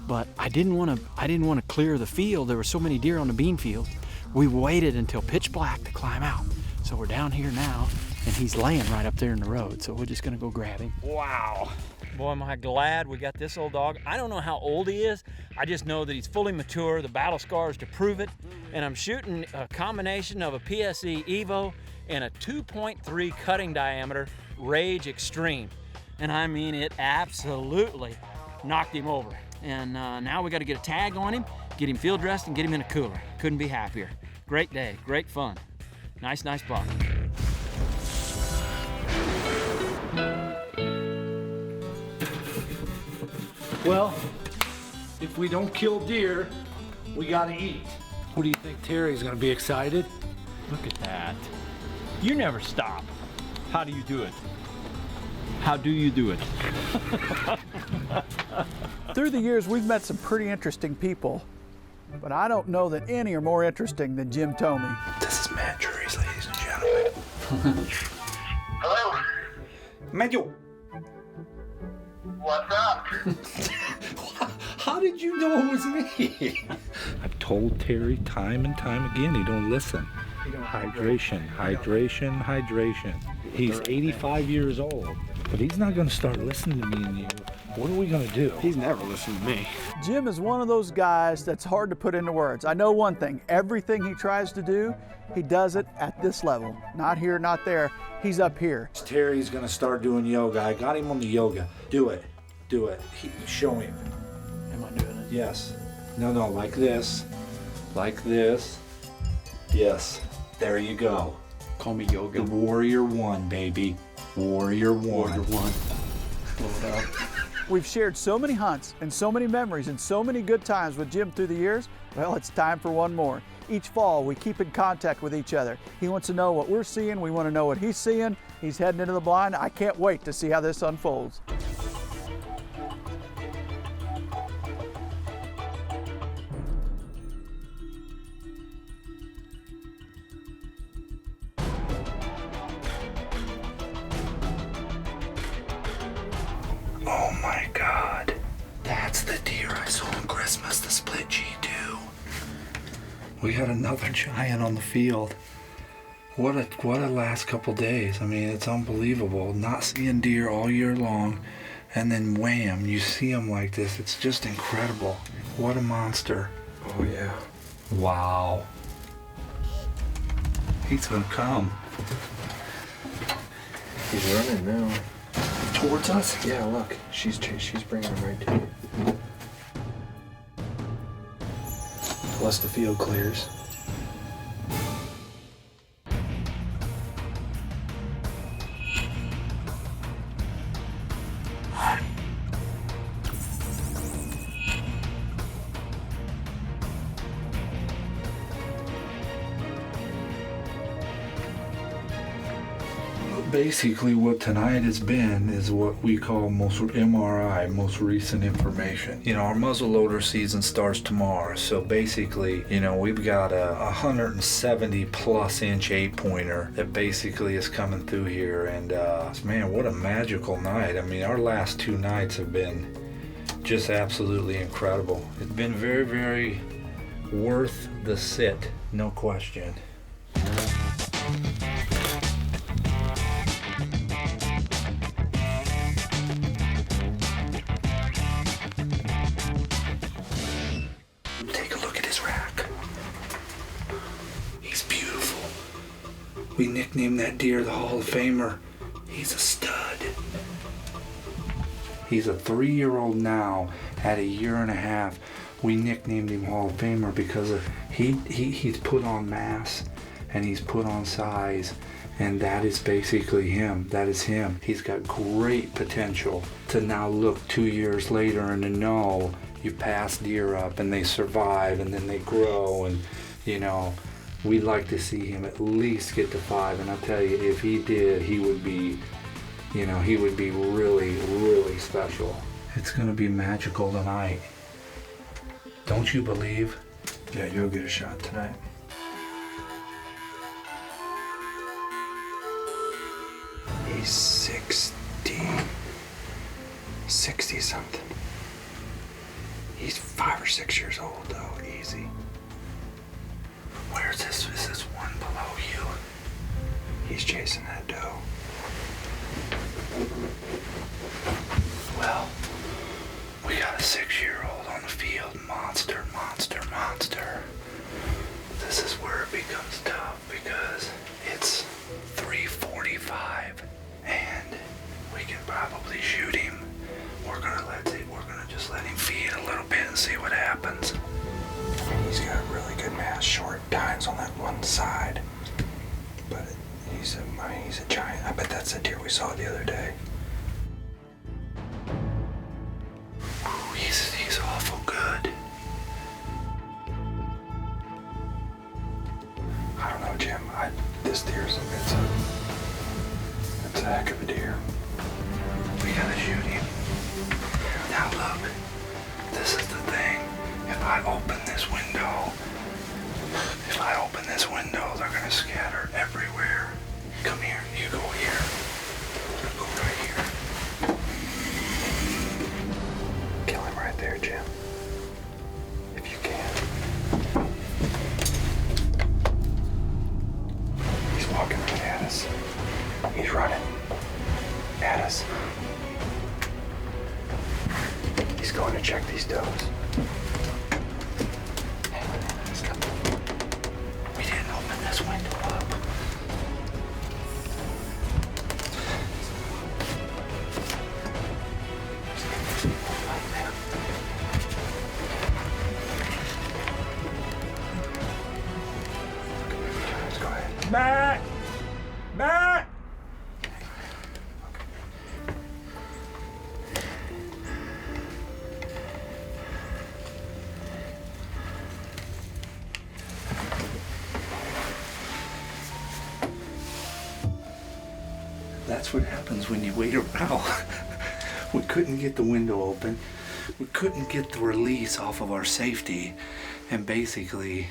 But I didn't want to clear the field. There were so many deer on the bean field. We waited until pitch black to climb out. So we're down here now, and he's laying right up there in the road. So we're just gonna go grab him. Wow. Boy, am I glad we got this old dog. I don't know how old he is. I just know that he's fully mature, the battle scars to prove it. And I'm shooting a combination of a PSE Evo and a 2.3 cutting diameter Rage Extreme. And I mean, it absolutely knocked him over. And now we got to get a tag on him, get him field dressed, and get him in a cooler. Couldn't be happier. Great day, great fun. Nice buck. Well, if we don't kill deer, we gotta eat. What do you think, Terry's gonna be excited? Look at that. You never stop. How do you do it? How do you do it? Through the years, we've met some pretty interesting people, but I don't know that any are more interesting than Jim Tomey. This is Matt Jury's, ladies and gentlemen. Hello. Matthew. What's up? How did you know it was me? I've told Terry time and time again, he don't listen. Hydration, hydration, hydration. He's 85 years old, but he's not gonna start listening to me and you. What are we gonna do? He's never listened to me. Jim is one of those guys that's hard to put into words. I know one thing, everything he tries to do, he does it at this level. Not here, not there, he's up here. Terry's gonna start doing yoga. I got him on the yoga. Do it, do it. Show him. Am I doing it? Yes. No, like this. Like this. Yes. There you go. Call me yoga. The Warrior One, baby. Warrior One. Warrior One. Blow it up. We've shared so many hunts and so many memories and so many good times with Jim through the years. Well, it's time for one more. Each fall, we keep in contact with each other. He wants to know what we're seeing. We want to know what he's seeing. He's heading into the blind. I can't wait to see how this unfolds. Oh my God. That's the deer I saw on Christmas, the split G2. We got another giant on the field. What a last couple days. I mean, it's unbelievable. Not seeing deer all year long, and then wham, you see them like this. It's just incredible. What a monster. Oh yeah. Wow. He's gonna come. He's running now. Towards us? Yeah, look. She's bringing him right to you. Unless the field clears. Basically what tonight has been is what we call most MRI, most recent information. You know, our muzzleloader season starts tomorrow, so basically, you know, we've got a 170 plus inch 8-pointer that basically is coming through here, and man, what a magical night. I mean, our last 2 nights have been just absolutely incredible. It's been very, very worth the sit, no question. We nicknamed that deer the Hall of Famer. He's a stud. He's a 3-year-old now. At a 1.5 years, we nicknamed him Hall of Famer because he's put on mass and he's put on size, And that is basically him. That is him. He's got great potential to now look 2 years later and to know you pass deer up and they survive and then they grow, and you know, we'd like to see him at least get to 5. And I'll tell you, if he did, he would be, you know, he would be really, really special. It's gonna be magical tonight. Don't you believe? Yeah, you'll get a shot tonight. He's 60 something. He's 5 or 6 years old though, easy. Where's this? Is this one below you? He's chasing that doe. Well, we got a 6-year-old on the field. Monster, monster, monster. This is where it becomes tough because it's 3:45 and we can probably shoot him. We're gonna just let him feed a little bit and see what happens. I mean, he's got a really good mass, short tines on that one side, but he's a giant. I bet that's the deer we saw the other day. Ooh, he's awful good. I don't know, Jim. This deer's it's a heck of a deer. We gotta shoot him. Now look, this is the thing. If I open this window, they're gonna scatter everywhere. Come here, you go here. Go right here. Kill him right there, Jim. If you can. He's walking right at us. He's running at us. He's going to check these does. We didn't open this window up. Let's go ahead. Matt! Matt! That's what happens when you wait around. We couldn't get the window open. We couldn't get the release off of our safety. And basically,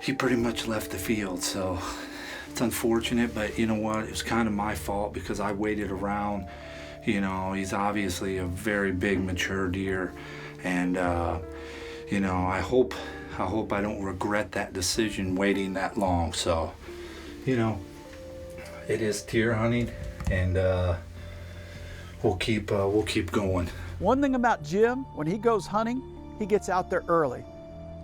he pretty much left the field. So it's unfortunate, but you know what? It was kind of my fault because I waited around. You know, he's obviously a very big, mature deer. And, you know, I hope I don't regret that decision waiting that long. So, you know, it is deer hunting, and we'll keep going. One thing about Jim, when he goes hunting, he gets out there early.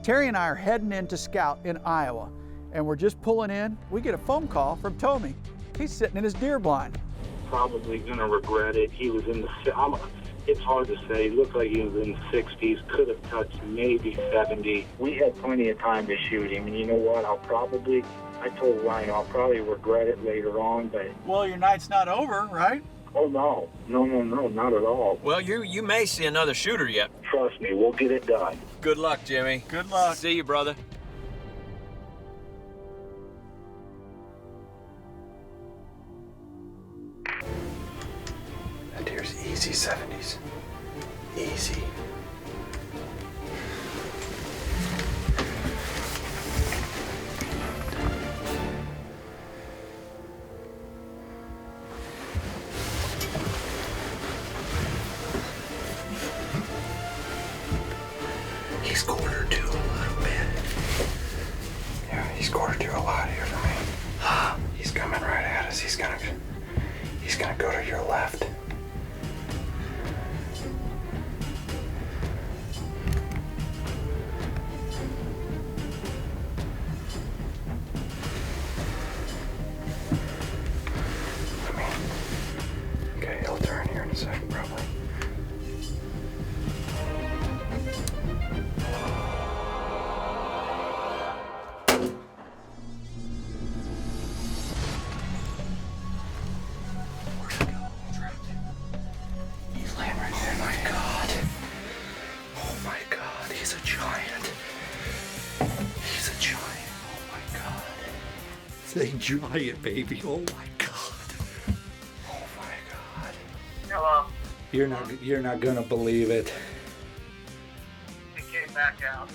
Terry and I are heading in to scout in Iowa, and we're just pulling in. We get a phone call from Tommy. He's sitting in his deer blind. Probably gonna regret it. He was in the, it's hard to say. He looked like he was in the 60s, could have touched maybe 70. We had plenty of time to shoot him, and you know what? I told Ryan I'll probably regret it later on, but... Well, your night's not over, right? Oh, no, not at all. Well, you may see another shooter yet. Trust me, we'll get it done. Good luck, Jimmy. Good luck. See you, brother. That deer's easy 70s. Easy. He's quartered to a little bit. Yeah, he's quartered to a lot here for me. He's coming right at us. He's gonna go to your left. Okay, he'll turn here in a second, probably. They dry it, baby. Oh my God. Oh my God. Hello. You're not gonna believe it. He came back out.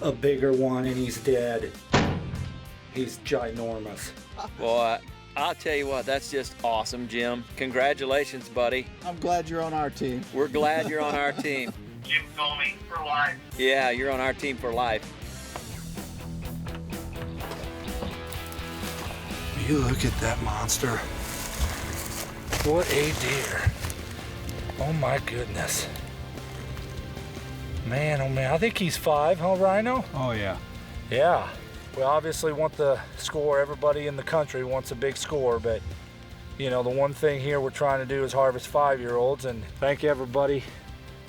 A bigger one and he's dead. He's ginormous. Boy, I'll tell you what, that's just awesome, Jim. Congratulations, buddy. I'm glad you're on our team. We're glad you're on our team. Jim Comey for life. Yeah, you're on our team for life. You look at that monster. What a deer. Oh my goodness. Man, oh man, I think he's 5, huh, Rhino? Oh yeah. Yeah. We obviously want the score. Everybody in the country wants a big score, but you know, the one thing here we're trying to do is harvest 5-year-olds, and thank everybody,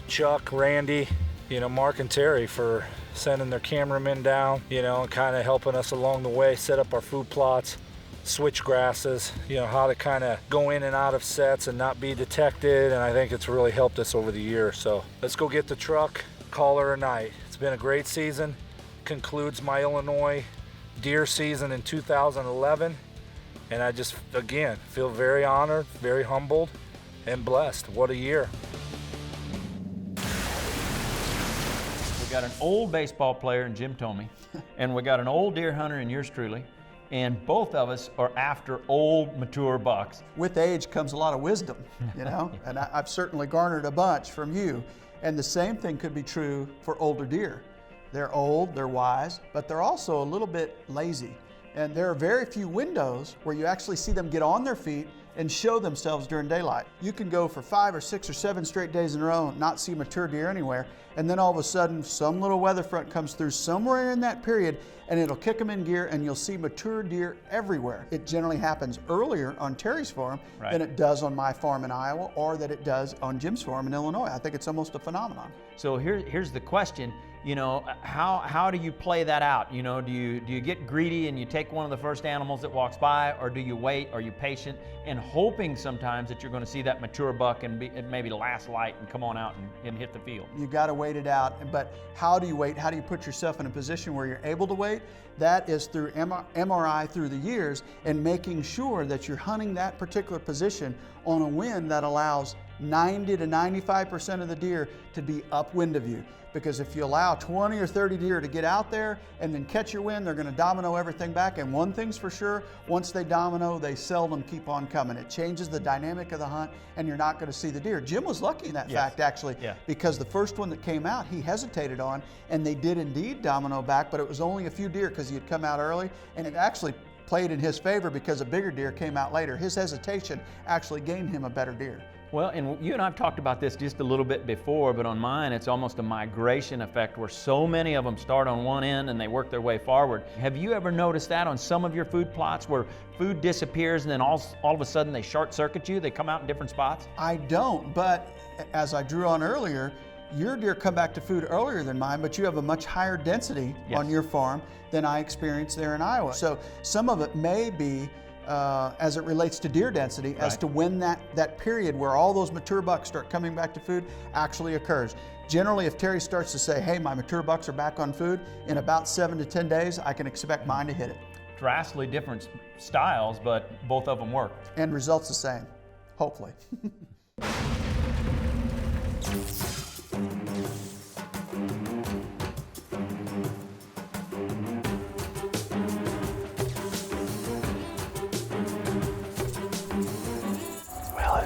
Chuck, Randy, you know, Mark and Terry for sending their cameramen down, you know, and kind of helping us along the way, set up our food plots, switch grasses, you know, how to kind of go in and out of sets and not be detected, and I think it's really helped us over the year. So let's go get the truck, call her a night. It's been a great season. Concludes my Illinois deer season in 2011, and I just, again, feel very honored, very humbled, and blessed. What a year. We got an old baseball player in Jim Tomey, and we got an old deer hunter in yours truly, and both of us are after old, mature bucks. With age comes a lot of wisdom, you know, and I've certainly garnered a bunch from you. And the same thing could be true for older deer. They're old, they're wise, but they're also a little bit lazy. And there are very few windows where you actually see them get on their feet and show themselves during daylight. You can go for 5 or 6 or 7 straight days in a row and not see mature deer anywhere, and then all of a sudden some little weather front comes through somewhere in that period and it'll kick them in gear and you'll see mature deer everywhere. It generally happens earlier on Terry's farm than it does on my farm in Iowa, or that it does on Jim's farm in Illinois. I think it's almost a phenomenon. So here's the question. You know, how do you play that out? You know, do you get greedy and you take one of the first animals that walks by, or do you wait? Are you patient and hoping sometimes that you're going to see that mature buck and maybe last light and come on out and hit the field? You got to wait it out, but how do you wait? How do you put yourself in a position where you're able to wait? That is through MRI through the years, and making sure that you're hunting that particular position on a wind that allows 90 to 95% of the deer to be upwind of you. Because if you allow 20 or 30 deer to get out there and then catch your wind, they're going to domino everything back. And one thing's for sure, once they domino, they seldom keep on coming. It changes the dynamic of the hunt, and you're not going to see the deer. Jim was lucky in that fact, actually, because the first one that came out, he hesitated on, and they did indeed domino back, but it was only a few deer because he had come out early, and it actually played in his favor because a bigger deer came out later. His hesitation actually gained him a better deer. Well, and you and I have talked about this just a little bit before, but on mine, it's almost a migration effect where so many of them start on one end and they work their way forward. Have you ever noticed that on some of your food plots where food disappears and then all of a sudden they short circuit you? They come out in different spots? I don't, but as I drew on earlier, your deer come back to food earlier than mine, but you have a much higher density on your farm than I experienced there in Iowa. So some of it may be as it relates to deer density, as to when that period where all those mature bucks start coming back to food actually occurs. Generally, if Terry starts to say, hey, my mature bucks are back on food, in about 7 to 10 days, I can expect mine to hit it. Drastically different styles, but both of them work. End result's the same, hopefully.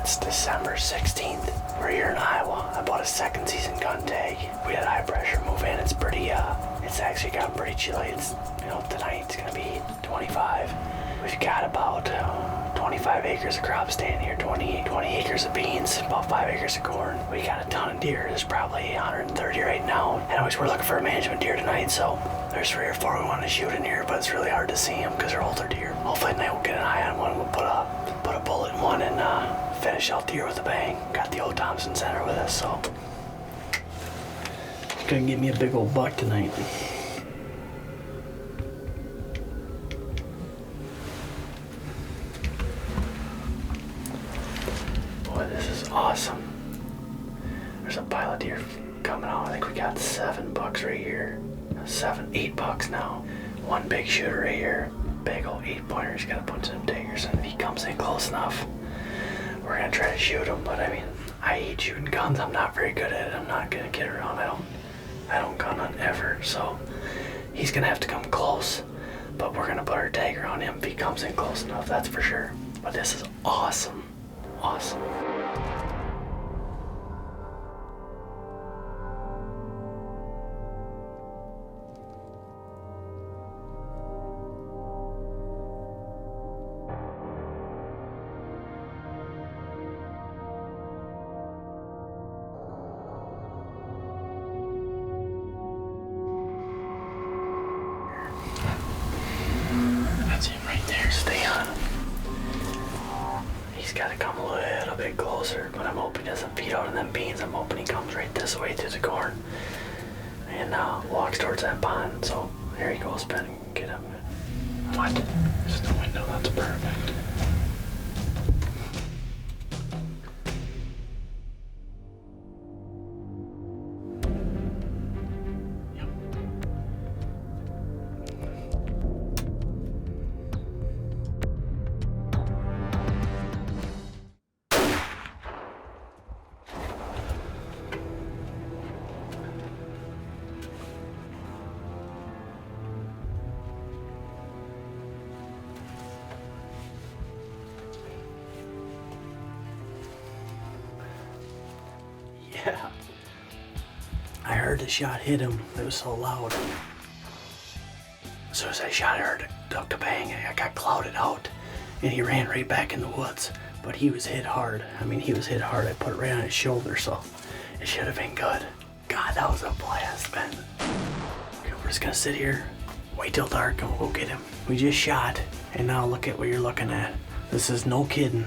It's December 16th. We're here in Iowa. I bought a second season gun tag. We had high pressure move in. It's pretty, it's actually gotten pretty chilly. It's, you know, tonight it's gonna be 25. We've got about 25 acres of crop stand here, 20 acres of beans, about 5 acres of corn. We got a ton of deer. There's probably 130 right now. Anyways, we're looking for a management deer tonight, so there's 3 or 4 we want to shoot in here, but it's really hard to see them because they're older deer. Hopefully tonight we'll get an eye on one. We'll put a bullet in one and finish out the year with a bang. Got the old Thompson Center with us, so it's gonna give me a big old buck tonight. Boy, this is awesome. There's a pile of deer coming out. I think we got 7 bucks right here. 8 bucks now. One big shooter right here. big old 8-pointer. He's got a bunch of them daggers, and if he comes in close enough, we're gonna try to shoot him. But I mean, I hate shooting guns. I'm not very good at it. I'm not gonna kid around. I don't gun hunt ever, so he's gonna have to come close. But we're gonna put our dagger on him if he comes in close enough, that's for sure. But this is awesome. Awesome. That's him right there. Stay on him. He's got to come a little bit closer, but I'm hoping he doesn't feed out on them beans. I'm hoping he comes right this way through the corn and walks towards that pond. So here he goes, Ben. Get him. What? There's no window. That's perfect. Yeah. I heard the shot hit him. It was so loud. As soon as I shot, I heard a duck to bang. I got clouded out, and he ran right back in the woods. But he was hit hard. I mean, he was hit hard. I put it right on his shoulder, so it should have been good. God, that was a blast, man. Okay, we're just gonna sit here, wait till dark, and we'll go get him. We just shot, and now look at what you're looking at. This is no kidding.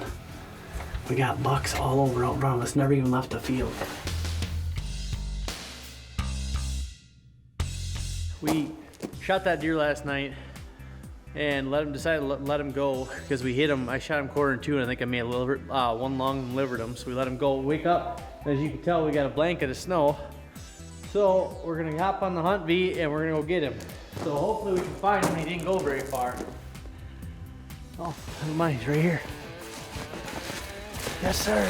We got bucks all over out front of us, never even left the field. We shot that deer last night and decided to let him go because we hit him. I shot him quarter and two, and I think I may have one lung and livered him. So we let him go. Wake up, as you can tell, we got a blanket of snow. So we're gonna hop on the hunt V and we're gonna go get him. So hopefully we can find him. He didn't go very far. Oh, never mind, he's right here. Yes, sir.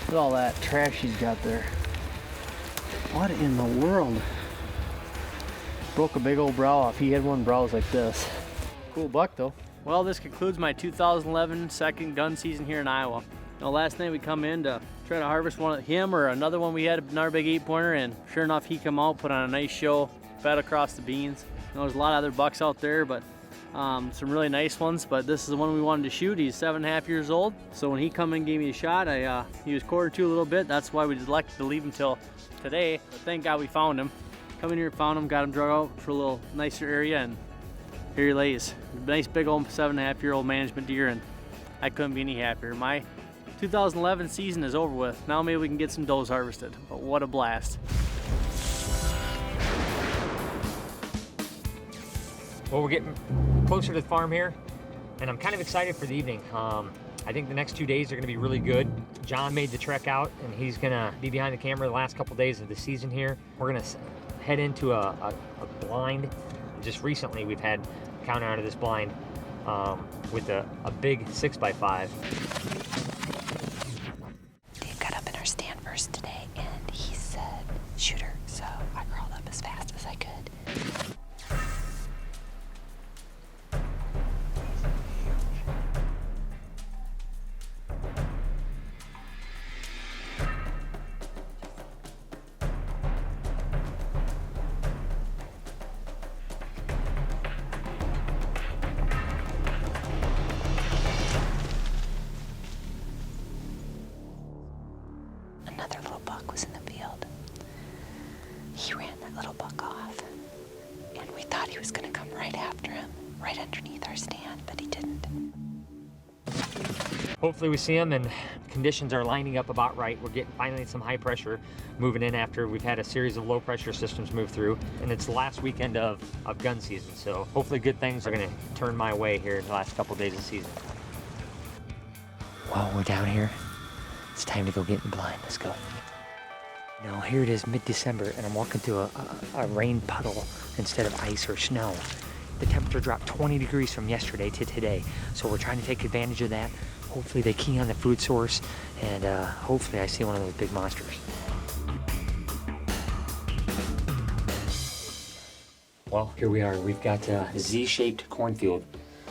Look at all that trash he's got there. What in the world? Broke a big old brow off. He had one brows like this. Cool buck though. Well, this concludes my 2011 second gun season here in Iowa. Now, last night we come in to try to harvest one of him or another one. We had another big 8-pointer, and sure enough, he come out, put on a nice show, fed across the beans. There's a lot of other bucks out there, but some really nice ones, but this is the one we wanted to shoot. He's 7.5 years old, so when he come in and gave me a shot, he was quarter two a little bit. That's why we elected to leave him till today, but thank God we found him. Come in here, found him, got him drug out for a little nicer area, and here he lays. Nice big old 7.5-year-old management deer, and I couldn't be any happier. My 2011 season is over with. Now maybe we can get some does harvested, but what a blast. Well, we're getting closer to the farm here, and I'm kind of excited for the evening. I think the next 2 days are going to be really good. John made the trek out, and he's going to be behind the camera the last couple days of the season here. We're going to head into a blind. Just recently, we've had a count out of this blind with a big 6x5. Dave got up in our stand first today, and he said, "Shoot her." So I crawled up as fast as I could. Another little buck was in the field. He ran that little buck off, and we thought he was going to come right after him, right underneath our stand, but he didn't. Hopefully we see him, and conditions are lining up about right. We're getting finally some high pressure moving in after we've had a series of low pressure systems move through, and it's the last weekend of gun season, so hopefully good things are going to turn my way here in the last couple days of season. Well, we're down here. It's time to go get in the blind. Let's go. Now here it is mid-December, and I'm walking through a rain puddle instead of ice or snow. the temperature dropped 20 degrees from yesterday to today. So we're trying to take advantage of that. Hopefully they key on the food source, and hopefully I see one of those big monsters. Well, here we are. We've got a Z-shaped cornfield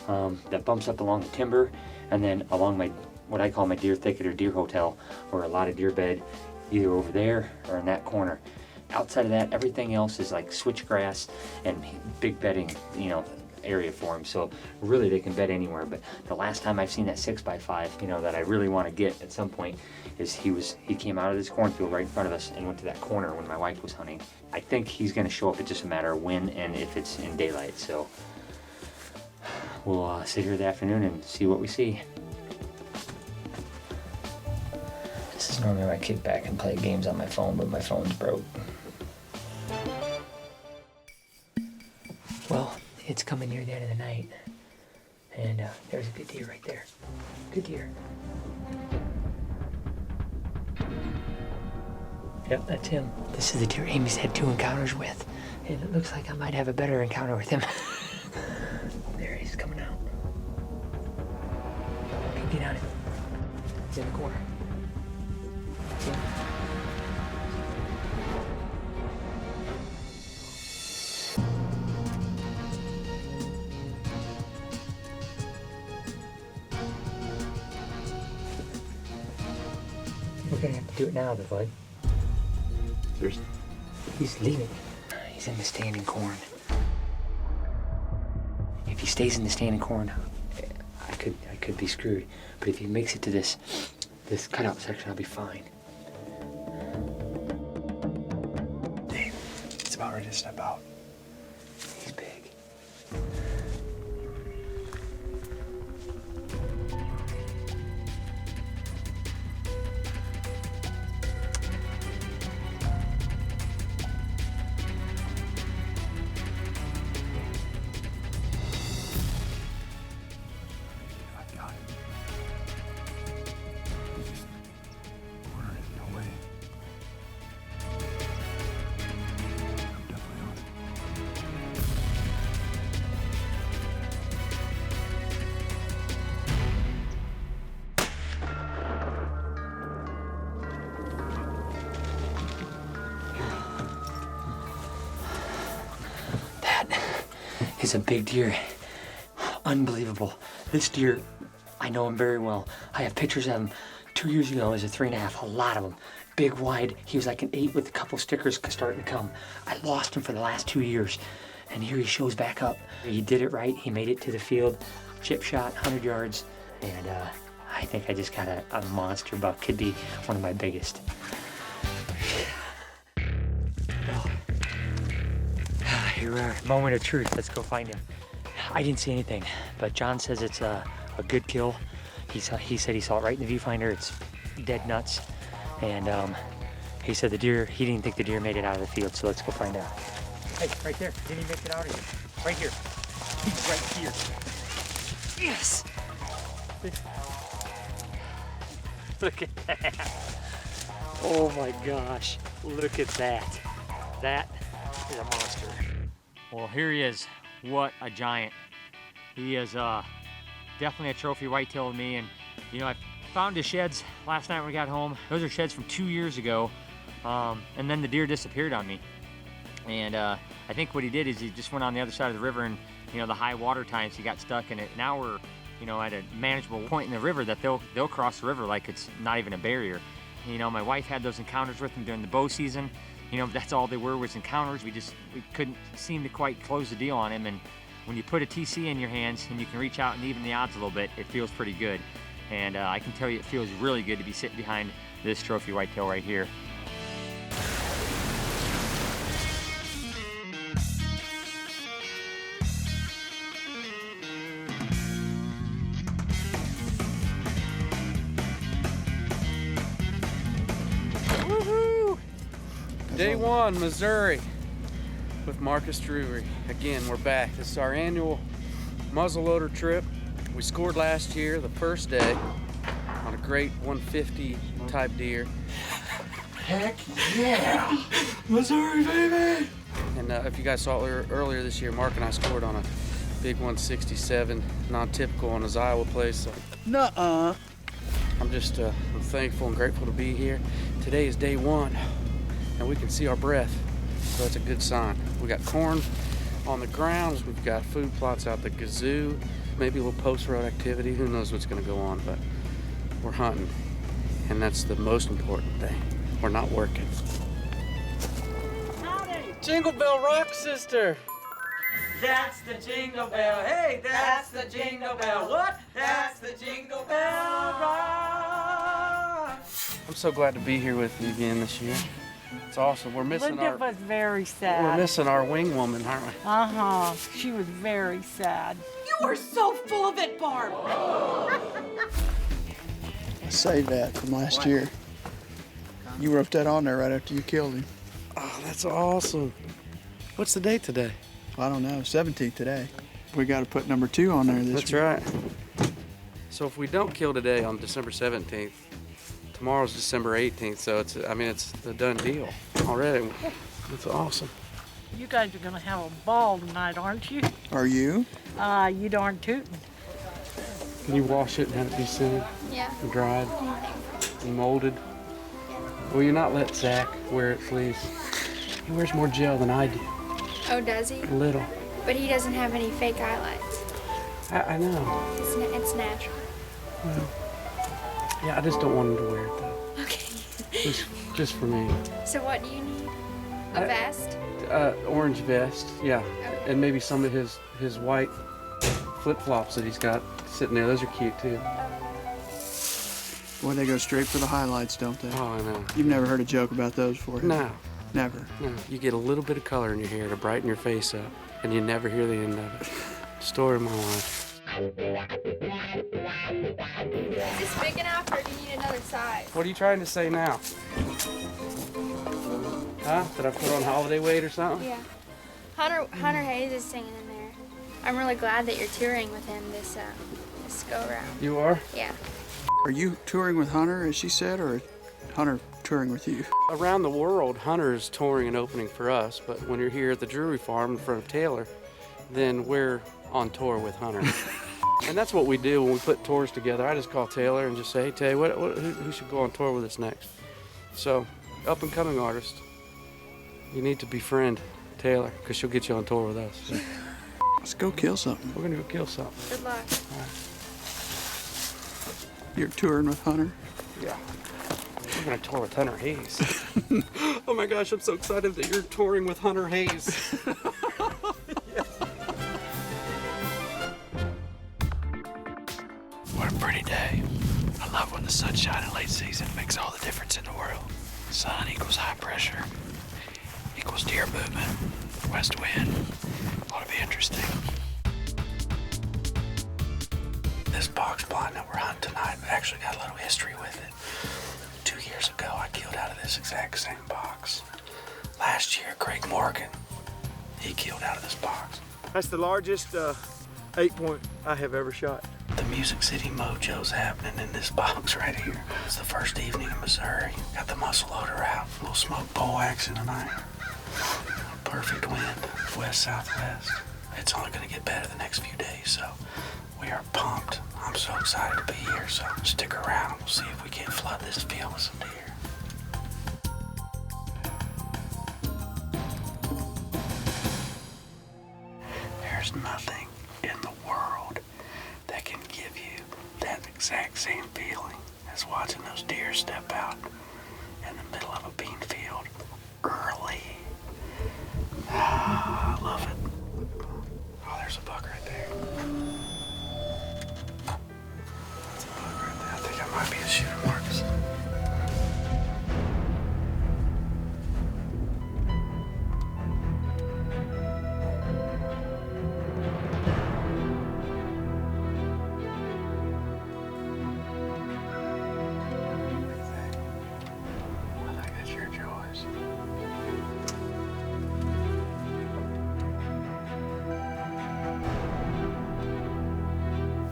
that bumps up along the timber, and then along my, what I call my deer thicket or deer hotel, where a lot of deer bed, either over there or in that corner. Outside of that, everything else is like switchgrass and big bedding, you know, area for them. So really they can bed anywhere. But the last time I've seen that 6x5, you know, that I really want to get at some point is he came out of this cornfield right in front of us and went to that corner when my wife was hunting. I think he's going to show up. It's just a matter of when and if it's in daylight. So we'll sit here this afternoon and see what we see. This is normally when I kick back and play games on my phone, but my phone's broke. Well, it's coming near the end of the night, and there's a good deer right there. Good deer. Yep, that's him. This is the deer Amy's had 2 encounters with, and it looks like I might have a better encounter with him. There he's coming out. Okay, get on him. He's in the corner. Yeah. We're gonna have to do it now, though, bud. He's leaving. He's in the standing corn. If he stays in the standing corn, I could be screwed. But if he makes it to this cutout section, I'll be fine. Dave, it's about ready to step out. He's big. Is a big deer. Unbelievable. This deer, I know him very well. I have pictures of him 2 years ago as a 3.5, a lot of them. Big, wide. He was like an 8 with a couple stickers starting to come. I lost him for the last 2 years, and here he shows back up. He did it right. He made it to the field, chip shot, 100 yards, and I think I just got a monster buck. Could be one of my biggest. Here we are, moment of truth. Let's go find him. I didn't see anything, but John says it's a good kill. He said he saw it right in the viewfinder. It's dead nuts, and he said the deer. He didn't think the deer made it out of the field. So let's go find out. Hey, right there. Didn't he make it out of here? Right here. He's right here. Yes. Look at that. Oh my gosh. Look at that. That is a monster. Well, here he is. What a giant. He is definitely a trophy whitetail to me. And you know, I found his sheds last night when we got home. Those are sheds from 2 years ago. And then the deer disappeared on me. And I think what he did is he just went on the other side of the river, and you know, the high water times he got stuck in it. Now we're, you know, at a manageable point in the river that they'll cross the river like it's not even a barrier. You know, my wife had those encounters with him during the bow season. You know, that's all they were, was encounters. We couldn't seem to quite close the deal on him. And when you put a TC in your hands and you can reach out and even the odds a little bit, it feels pretty good. And I can tell you, it feels really good to be sitting behind this trophy whitetail right here. Day one, Missouri, with Marcus Drury. Again, we're back. This is our annual muzzleloader trip. We scored last year, the first day, on a great 150 type deer. Heck yeah! Missouri, baby! And if you guys saw earlier this year, Mark and I scored on a Big 167, non-typical on his Iowa place. So Nuh-uh. I'm just I'm thankful and grateful to be here. Today is day 1, and we can see our breath, so that's a good sign. We got corn on the ground. We've got food plots out the gazoo. Maybe a little post-road activity. Who knows what's going to go on, but we're hunting, and that's the most important thing. We're not working. Howdy! Jingle Bell Rock, sister. That's the jingle bell. Hey, that's the jingle bell. What? That's the jingle bell rock. I'm so glad to be here with you again this year. It's awesome. We're missing Linda was very sad. We're missing our wing woman, aren't we? Uh-huh. She was very sad. You are so full of it, Barb. I saved that from last year. You wrote that on there right after you killed him. Oh, that's awesome. What's the date today? I don't know, 17th today. We got to put number 2 on there this That's week. right. So if we don't kill today on December 17th, tomorrow's December 18th, so it's a done deal already. It's awesome. You guys are going to have a ball tonight, aren't you? Are you? You darn tootin'. Can you wash it and have it be scented? Yeah. And dried? And molded? Will you not let Zach wear it, please? He wears more gel than I do. Oh, does he? A little. But he doesn't have any fake highlights. I know. It's natural. Well, yeah, I just don't want him to wear it though. Okay. Just for me. So what do you need? A vest? Orange vest, yeah. Okay. And maybe some of his white flip-flops that he's got sitting there. Those are cute too. Boy, they go straight for the highlights, don't they? Oh, I know. You've never heard a joke about those before? have you? No. Never. No. You get a little bit of color in your hair to brighten your face up, and you never hear the end of it. Story of my life. Is this big enough or do you need another size? What are you trying to say now? Huh? Did I put on holiday weight or something? Yeah. Hunter Hayes is singing in there. I'm really glad that you're touring with him this go round. You are? Yeah. Are you touring with Hunter, as she said, or Hunter touring with you? Around the world, Hunter's touring and opening for us, but when you're here at the Drury Farm in front of Taylor, then we're on tour with Hunter. And that's what we do when we put tours together. I just call Taylor and just say, hey, Tay, who should go on tour with us next? So, up and coming artist, you need to befriend Taylor, because she'll get you on tour with us. Let's go kill something. We're gonna go kill something. Good luck. You're touring with Hunter? Yeah. We're gonna tour with Hunter Hayes. Oh my gosh, I'm so excited that you're touring with Hunter Hayes. What a pretty day. I love when the sunshine in late season makes all the difference in the world. Sun equals high pressure, equals deer movement, west wind. Ought to be interesting. This box blind that we're hunting tonight actually got a little history with it. 2 years ago, I killed out of this exact same box. Last year, Craig Morgan, he killed out of this box. That's the largest 8-point I have ever shot. The Music City mojo's happening in this box right here. It's the first evening in Missouri. Got the muzzleloader out. A little smoke pole action tonight. Perfect wind, west-southwest. It's only gonna get better the next few days, so we are pumped. I'm so excited to be here, so stick around. We'll see if we can't flood this field with some deer. There's nothing in the world that can give you that exact same feeling as watching those deer step out in the middle of a bean field early. Ah, I love it. Oh, there's a buck right there. That's a buck right there. I think I might be a shooter, Marcus. I think that's your choice.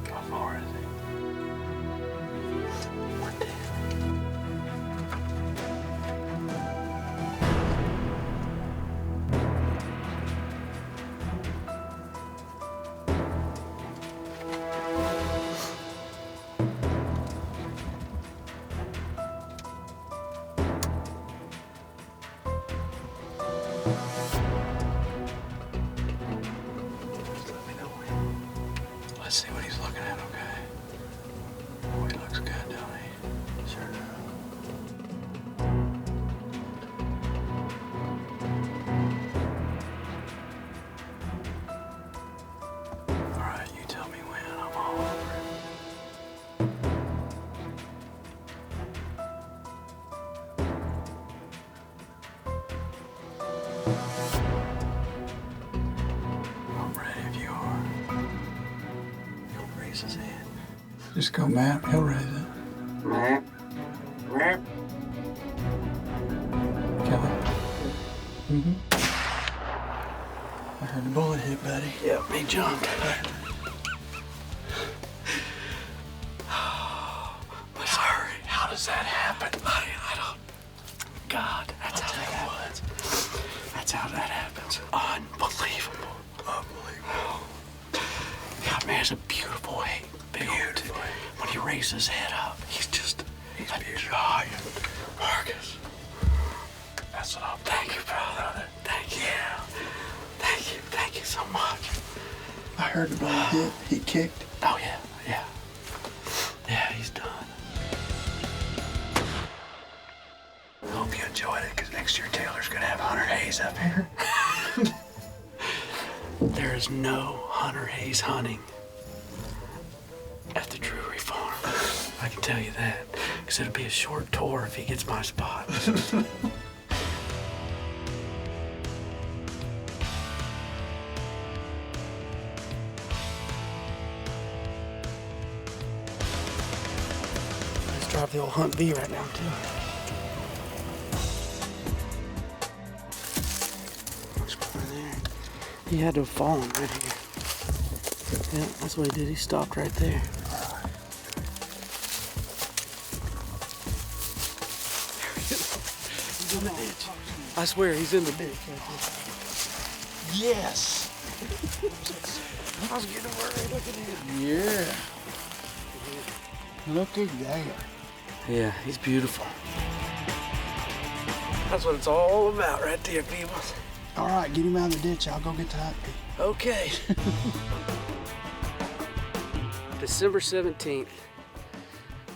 How far is it? Just go, Matt. He'll raise it. Map. Map. Kelly. I heard the bullet hit, buddy. Yep, he jumped. Sorry. How does that happen? I don't. God, that's how that happens. That's how that happens. Unbelievable. Unbelievable. God, man, it's a beautiful hay. Beautiful. When he raises his head up, he's a giant. Marcus. That's what I'm. Thank you, brother. Thank you. Thank you. Thank you so much. I heard the bullet hit. He kicked. Oh, yeah. Yeah. Yeah, he's done. I hope you enjoyed it, because next year Taylor's going to have Hunter Hayes up here. There is no Hunter Hayes hunting at the Drury Farm. I can tell you that, because it'll be a short tour if he gets my spot. Let's drop the old Hunt V right now, too. He had to have fallen right here. Yeah, that's what he did. He stopped right there. He's in the ditch. I swear, he's in the ditch. Yes! I was getting worried. Look at him. Yeah. Look at that. Yeah, he's beautiful. That's what it's all about right there, people. All right, get him out of the ditch. I'll go get the hot pea. Okay. December 17th,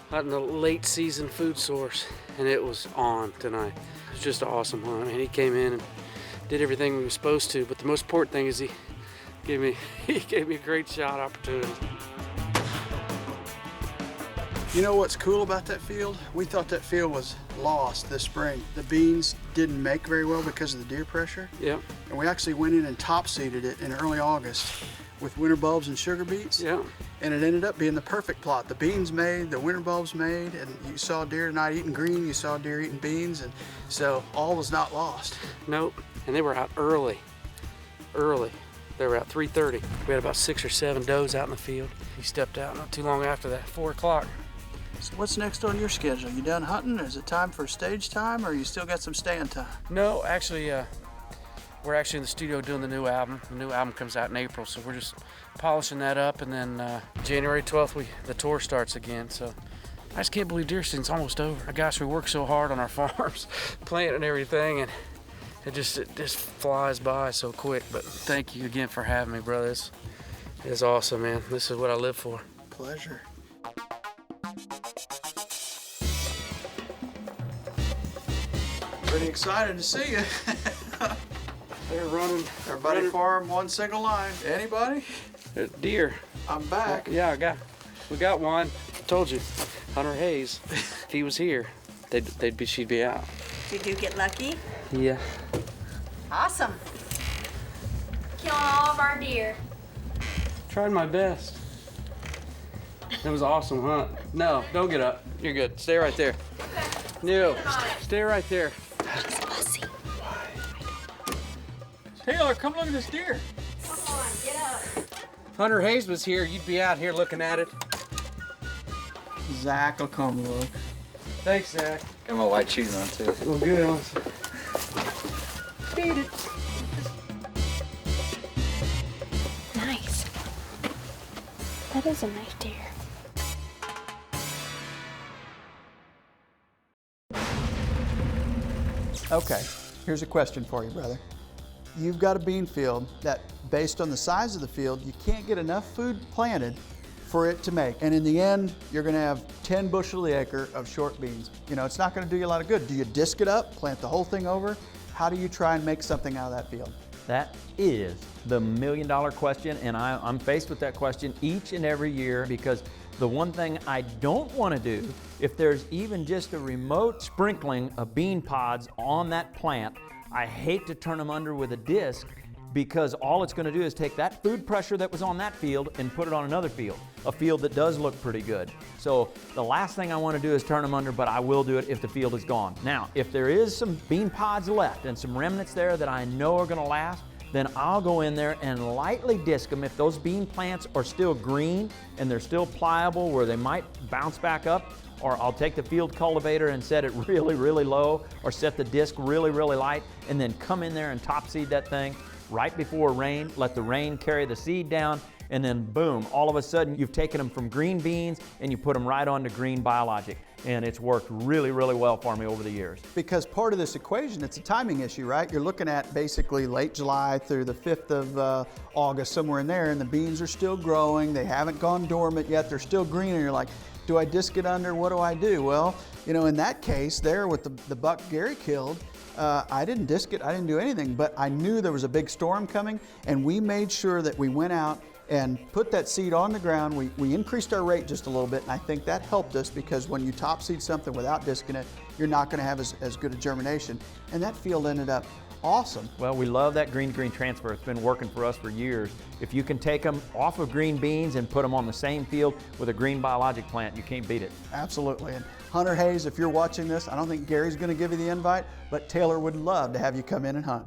hunting the late season food source, and it was on tonight. It was just an awesome hunt. I mean, he came in and did everything we were supposed to, but the most important thing is he gave me a great shot opportunity. You know what's cool about that field? We thought that field was lost this spring. The beans didn't make very well because of the deer pressure. Yep. And we actually went in and top seeded it in early August with winter bulbs and sugar beets. Yeah. And it ended up being the perfect plot. The beans made, the winter bulbs made, and you saw deer tonight eating green, you saw deer eating beans, and so all was not lost. Nope. And they were out early. Early. They were out 3:30. We had about 6 or 7 does out in the field. He stepped out not too long after that, 4 o'clock. So what's next on your schedule? You done hunting? Is it time for stage time, or you still got some stand time? No, actually, we're actually in the studio doing the new album. The new album comes out in April, so we're just polishing that up, and then January 12th, the tour starts again. So I just can't believe deer season's almost over. Gosh, we work so hard on our farms, planting everything, and it just flies by so quick. But thank you again for having me, brother. It's awesome, man. This is what I live for. Pleasure. Pretty excited to see you. They're running. Everybody farm one single line. Anybody? Deer. I'm back. Yeah, we got one. I told you, Hunter Hayes. If he was here, she'd be out. Did you get lucky? Yeah. Awesome. Killing all of our deer. Tried my best. It was an awesome hunt. No, don't get up. You're good. Stay right there. No, stay right there. He's pussy. Taylor, come look at this deer. Come on, get up. Hunter Hayes was here, you'd be out here looking at it. Zach will come look. Thanks, Zach. Got my white shoes on too. Well, good. Beat it. Nice. That is a nice deer. Okay, here's a question for you, brother. You've got a bean field that, based on the size of the field, you can't get enough food planted for it to make. And in the end, you're gonna have 10 bushel the acre of short beans. You know, it's not gonna do you a lot of good. Do you disc it up, plant the whole thing over? How do you try and make something out of that field? That is the million-dollar question, and I'm faced with that question each and every year, because the one thing I don't want to do, if there's even just a remote sprinkling of bean pods on that plant, I hate to turn them under with a disc because all it's going to do is take that food pressure that was on that field and put it on another field, a field that does look pretty good. So the last thing I want to do is turn them under, but I will do it if the field is gone. Now, if there is some bean pods left and some remnants there that I know are going to last, then I'll go in there and lightly disc them. If those bean plants are still green and they're still pliable where they might bounce back up, or I'll take the field cultivator and set it really, really low, or set the disc really, really light, and then come in there and top seed that thing right before rain, let the rain carry the seed down, and then boom, all of a sudden you've taken them from green beans and you put them right onto green biologic. And it's worked really, really well for me over the years. Because part of this equation, it's a timing issue, right? You're looking at basically late July through the 5th of August, somewhere in there, and the beans are still growing. They haven't gone dormant yet. They're still green, and you're like, do I disc it under? What do I do? Well, you know, in that case there with the buck Gary killed, I didn't disc it, I didn't do anything, but I knew there was a big storm coming, and we made sure that we went out and put that seed on the ground. We increased our rate just a little bit, and I think that helped us, because when you top seed something without discing it, you're not going to have as good a germination. And that field ended up awesome. Well, we love that green-to-green transfer. It's been working for us for years. If you can take them off of green beans and put them on the same field with a green biologic plant, you can't beat it. Absolutely. And Hunter Hayes, if you're watching this, I don't think Gary's going to give you the invite, but Taylor would love to have you come in and hunt.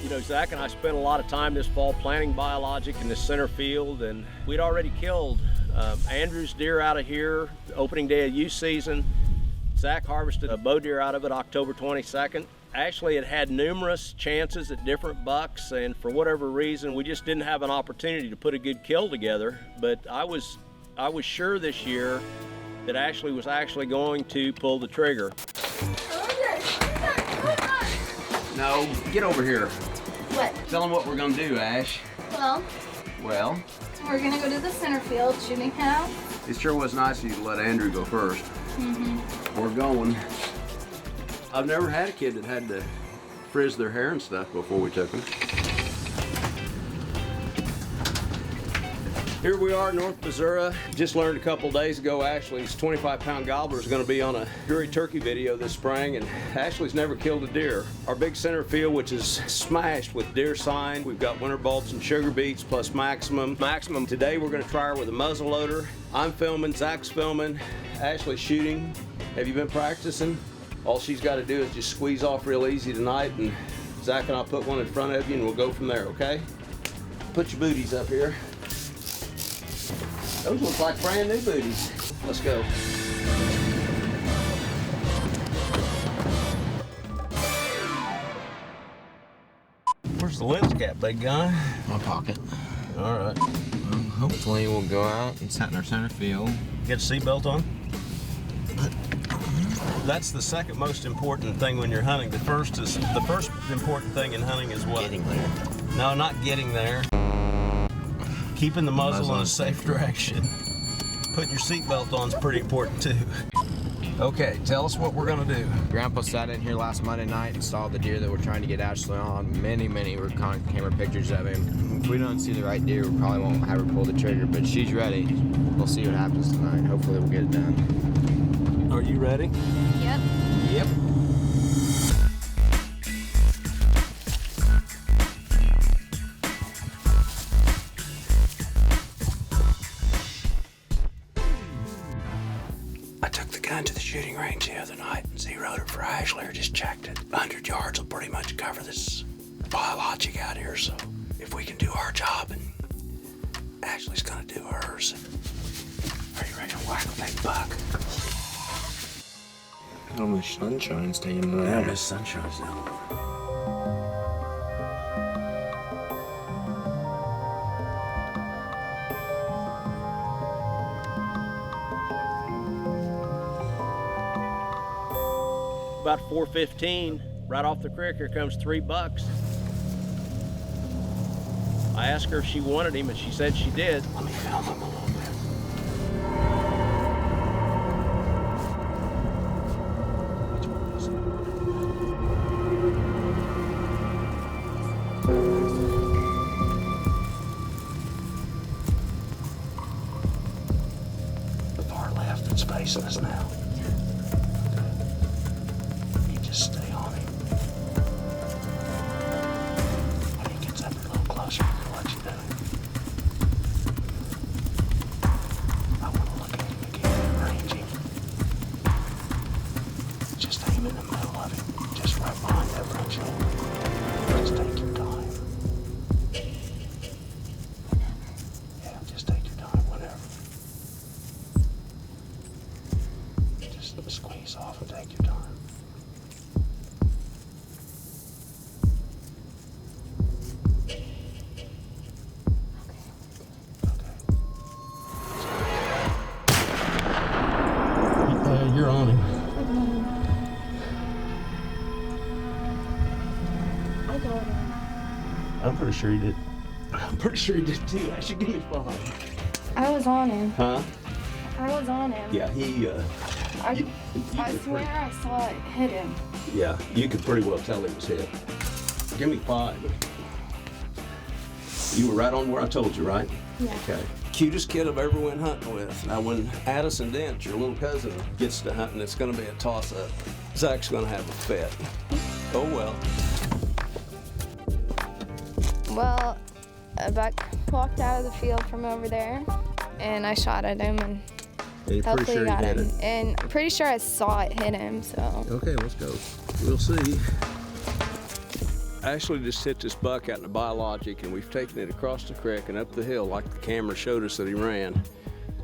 You know, Zach and I spent a lot of time this fall planting biologic in the center field, and we'd already killed Andrew's deer out of here, opening day of youth season. Zach harvested a bow deer out of it October 22nd. Actually, it had numerous chances at different bucks, and for whatever reason, we just didn't have an opportunity to put a good kill together. But I was sure this year that Ashley was actually going to pull the trigger. No, get over here. What? Tell them what we're gonna do, Ash. Well, Well, we're gonna go to the center field shooting house. it sure was nice of you to let Andrew go first. We're going. I've never had a kid that had to frizz their hair and stuff before we took them. Here we are, North Missouri. Just learned a couple days ago Ashley's 25-pound gobbler is going to be on a Drury turkey video this spring, and Ashley's never killed a deer. Our big center field, which is smashed with deer sign. We've got winter bolts and sugar beets plus maximum. Today we're going to try her with a muzzleloader. I'm filming, Zach's filming, Ashley's shooting. Have you been practicing? All she's got to do is just squeeze off real easy tonight, and Zach and I'll put one in front of you and we'll go from there, okay? Put your booties up here. Those look like brand new booties. Let's go. Where's the lens cap, big guy? My pocket. All right. Hopefully we'll go out and set in our center field. Get a seatbelt on? That's the second most important thing when you're hunting. The first important thing in hunting is what? Getting there. No, not getting there. Keeping the muzzle in a safe direction. Putting your seatbelt on is pretty important too. Okay, tell us what we're gonna do. Grandpa sat in here last Monday night and saw the deer that we're trying to get Ashley on. Many recon camera pictures of him. If we don't see the right deer, we probably won't have her pull the trigger, but she's ready. We'll see what happens tonight. Hopefully we'll get it done. Are you ready? Yep. Yep. I took the gun to the shooting range the other night and zeroed it for Ashley, or just checked it. 100 yards will pretty much cover this biologic out here, so if we can do our job and Ashley's gonna do hers. Are you ready to whack a big buck? How much sunshine's taking tonight? Yeah, this sunshine's down. About 4:15, right off the creek, here comes 3 bucks. I asked her if she wanted him, and she said she did. Let me film him a little bit. The far left that's facing us now. pretty sure he did. I'm pretty sure he did too. Actually, give me 5. I was on him. Huh? I was on him. Yeah, I swear I saw it hit him. Yeah, you could pretty well tell he was hit. Give me 5. You were right on where I told you, right? Yeah. Okay. Cutest kid I've ever went hunting with. Now, when Addison Dent, your little cousin, gets to hunting, it's going to be a toss-up. Zach's going to have a fit. Oh, well. Well, a buck walked out of the field from over there, and I shot at him, and hopefully got him. And I'm pretty sure I saw it hit him, so. Okay, let's go. We'll see. Ashley just hit this buck out in the biologic, and we've taken it across the creek and up the hill like the camera showed us that he ran.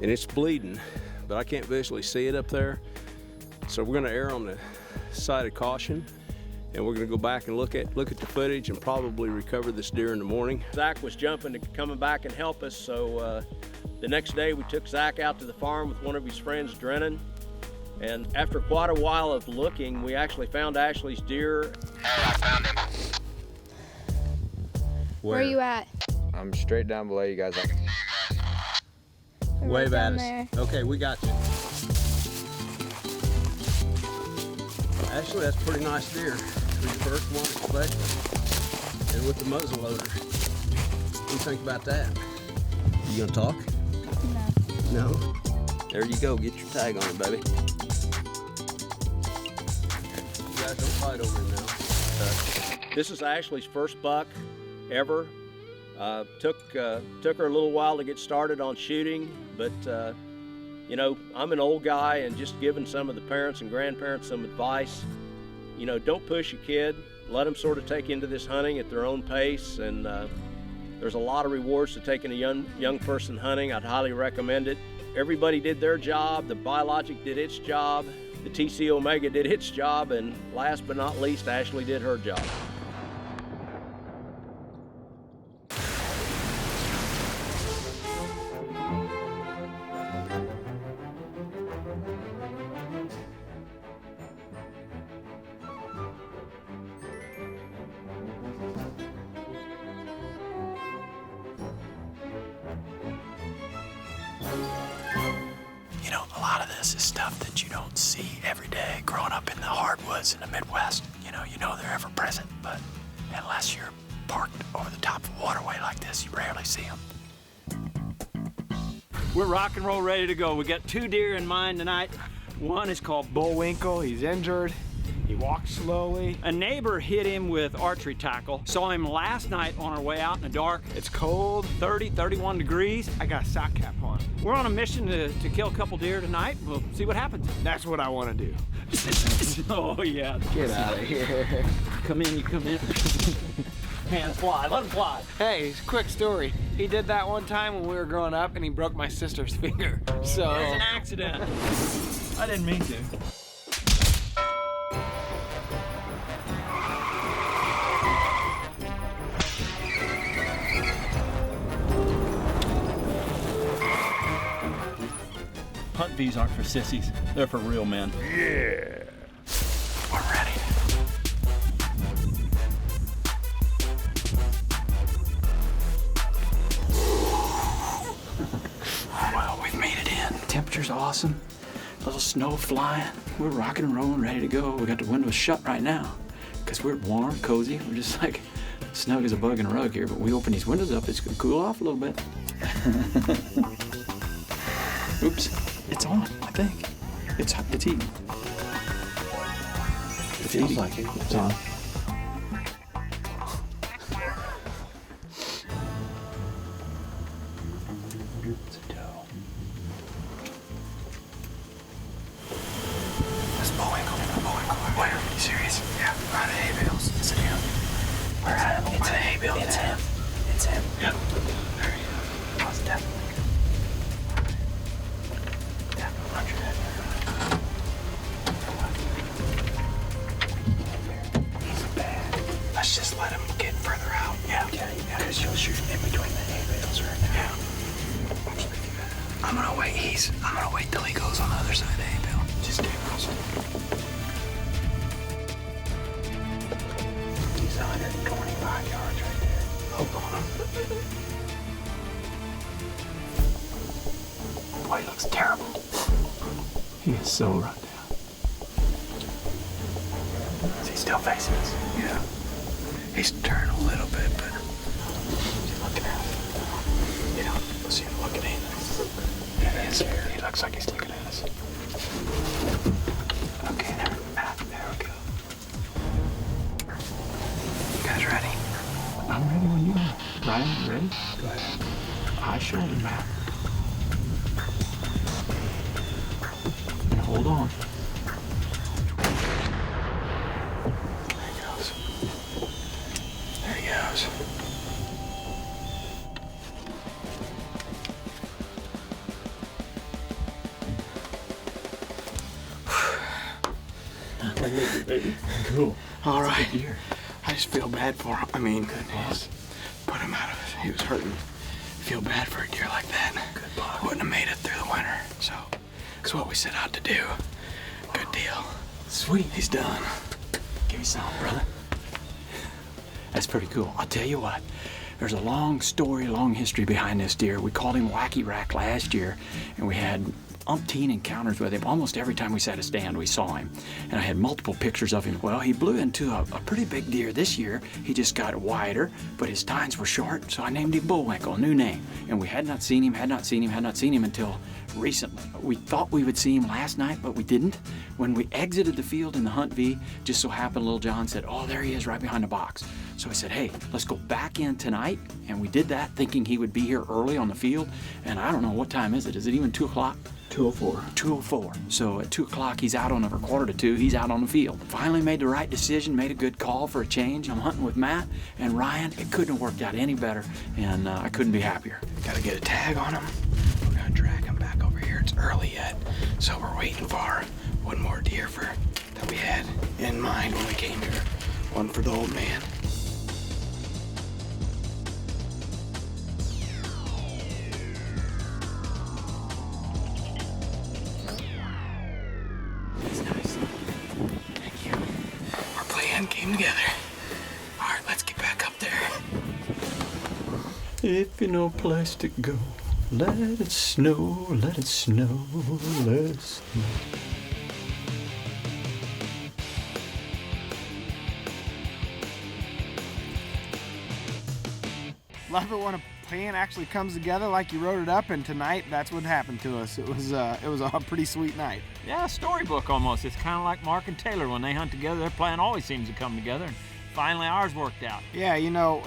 And it's bleeding, but I can't visually see it up there. So we're gonna err on the side of caution, and we're gonna go back and look at the footage and probably recover this deer in the morning. Zach was jumping to coming back and help us, so the next day we took Zach out to the farm with one of his friends, Drennan. And after quite a while of looking, we actually found Ashley's deer. I found him. Where are you at? I'm straight down below you guys. Wave at us. There. Okay, we got you. Actually, that's a pretty nice deer. For your first one, especially. And with the muzzleloader. What do you think about that? You gonna talk? No. No? There you go. Get your tag on it, baby. You guys don't fight over him now. This is Ashley's first buck ever. Took her a little while to get started on shooting, but you know, I'm an old guy, and just giving some of the parents and grandparents some advice. You know, don't push a kid. Let them sort of take into this hunting at their own pace, and there's a lot of rewards to taking a young person hunting. I'd highly recommend it. Everybody did their job. The biologic did its job. The TC Omega did its job, and last but not least, Ashley did her job. You know, a lot of this is stuff that you don't see every day growing up in the hardwoods in the Midwest. You know they're ever present, but unless you're parked over the top of a waterway like this, you rarely see them. We're rock and roll ready to go. We got 2 deer in mind tonight. One is called Bullwinkle. He's injured. He walks slowly. A neighbor hit him with archery tackle. Saw him last night on our way out in the dark. It's cold, 30, 31 degrees. I got a sock cap on. We're on a mission to kill a couple deer tonight. We'll see what happens. That's what I want to do. Oh, yeah. Get out of here. Come in, you come in. Hands fly, let him fly. Hey, quick story. He did that one time when we were growing up, and he broke my sister's finger. So It was an accident. I didn't mean to. Hunt V's aren't for sissies. They're for real men. Yeah. We're ready. Well, we've made it in. Temperature's awesome. A little snow flying. We're rocking and rolling, ready to go. We got the windows shut right now because we're warm, cozy. We're just like snug as a bug in a rug here, but we open these windows up, it's gonna cool off a little bit. Oops. It's on, I think. It's eating. It feels like it. It's on. It's a doe. That's Bullwinkle. Where? Are you serious? Yeah. Right at hay bales. Is it him? Where at him? It's a hay bale. It's him. It's him. Yep. There he is. Oh, it's definitely. Let's just let him get further out. Yeah. Because you'll shoot in between the hay bales right now. Yeah. I'm gonna wait. I'm gonna wait till he goes on the other side of the hay bale. Just stay close. He's 125 yards right there. Oh, Boy, he looks terrible. He is so run down. Is he still facing us? Yeah. He's turned a little bit, but he's looking at us. You don't see him looking at us. Yeah, he looks like he's looking at us. Okay, there we go. You guys ready? I'm ready when you are. Ryan, you ready? Go ahead. High shoulder, Matt. And hold on. There he goes. There he goes. Cool. All right. I just feel bad for him. I mean, goodness. Put him out of it. He was hurting. Feel bad for a deer like that. Good buck. Wouldn't have made it through the winter. So, it's what we set out to do. Good deal. Sweet. He's done. Give me some, brother. That's pretty cool. I'll tell you what. There's a long story, long history behind this deer. We called him Wacky Rack last year, and we had umpteen encounters with him. Almost every time we set a stand, we saw him. And I had multiple pictures of him. Well, he blew into a pretty big deer this year. He just got wider, but his tines were short, so I named him Bullwinkle, a new name. And we had not seen him until recently. We thought we would see him last night, but we didn't. When we exited the field in the Hunt V, just so happened Little John said, oh, there he is right behind the box. So I said, hey, let's go back in tonight. And we did that thinking he would be here early on the field. And I don't know, what time is it? Is it even 2 o'clock? 2:04. 2:04. So at 2 o'clock, he's out on, or 1:45, he's out on the field. Finally made the right decision, made a good call for a change. I'm hunting with Matt and Ryan. It couldn't have worked out any better, and I couldn't be happier. Gotta get a tag on him. We're gonna drag him back over here. It's early yet, so we're waiting for one more deer that we had in mind when we came here. One for the old man. Came together. All right, let's get back up there. If you know place to go, let it snow, let it snow, let it snow. Love it when a plan actually comes together like you wrote it up, and tonight that's what happened to us. It was a pretty sweet night. Yeah, storybook almost. It's kind of like Mark and Taylor when they hunt together. Their plan always seems to come together, and finally ours worked out. Yeah, you know,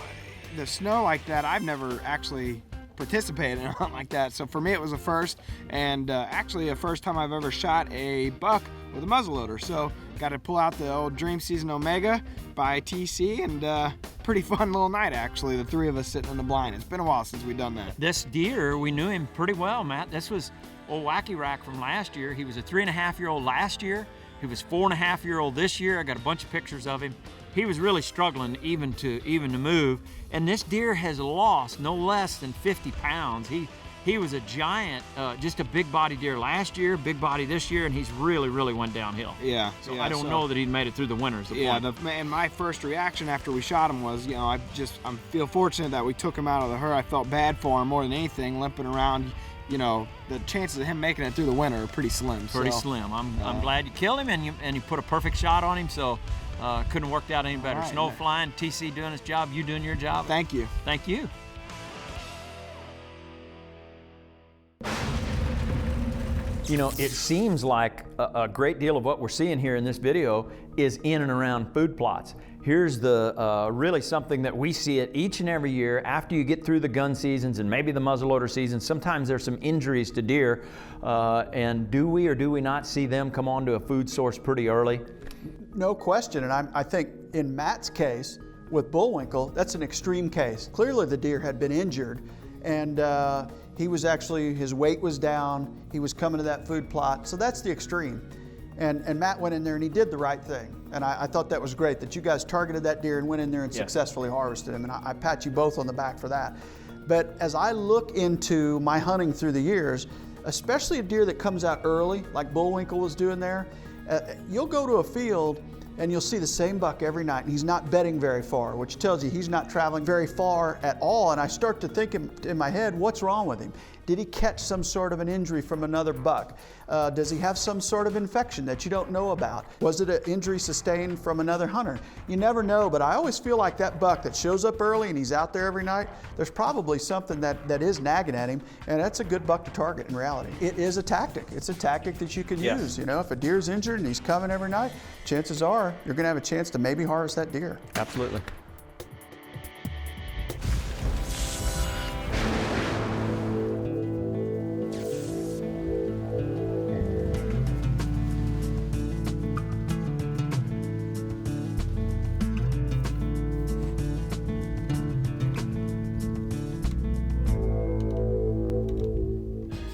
the snow like that, I've never actually participated in a hunt like that. So for me, it was a first, and actually a first time I've ever shot a buck with a muzzleloader. So got to pull out the old Dream Season Omega by TC, and pretty fun little night actually. The three of us sitting in the blind. It's been a while since we've done that. This deer, we knew him pretty well, Matt. This was old Wacky Rack from last year. He was a 3.5-year-old last year. He was 4.5-year-old this year. I got a bunch of pictures of him. He was really struggling even to move. And this deer has lost no less than 50 pounds. He was a giant, just a big body deer last year, big body this year, and he's really went downhill. Yeah. So yeah, I don't know that he'd made it through the winter. Is the point. And my first reaction after we shot him was, you know, I feel fortunate that we took him out of the herd. I felt bad for him more than anything, limping around. You know, the chances of him making it through the winter are pretty slim. Pretty slim. I'm glad you killed him and you put a perfect shot on him. So couldn't have worked out any better. Right, Snow man. flying, TC doing his job, you doing your job. Thank you. Thank you. You know, it seems like a great deal of what we're seeing here in this video is in and around food plots. Here's the really something that we see it each and every year after you get through the gun seasons and maybe the muzzleloader season. Sometimes there's some injuries to deer, and do we or do we not see them come onto a food source pretty early? No question, and I think in Matt's case with Bullwinkle, that's an extreme case. Clearly the deer had been injured, and he was actually, his weight was down, he was coming to that food plot, so that's the extreme. And Matt went in there and he did the right thing. And I thought that was great that you guys targeted that deer and went in there and successfully harvested him, and I pat you both on the back for that. But as I look into my hunting through the years, especially a deer that comes out early, like Bullwinkle was doing there, you'll go to a field and you'll see the same buck every night, and he's not bedding very far, which tells you he's not traveling very far at all. And I start to think in my head, what's wrong with him? Did he catch some sort of an injury from another buck? Does he have some sort of infection that you don't know about? Was it an injury sustained from another hunter? You never know, but I always feel like that buck that shows up early and he's out there every night, there's probably something that is nagging at him, and that's a good buck to target in reality. It is a tactic. It's a tactic that you can use. You know, if a deer's injured and he's coming every night, chances are you're gonna have a chance to maybe harvest that deer. Absolutely.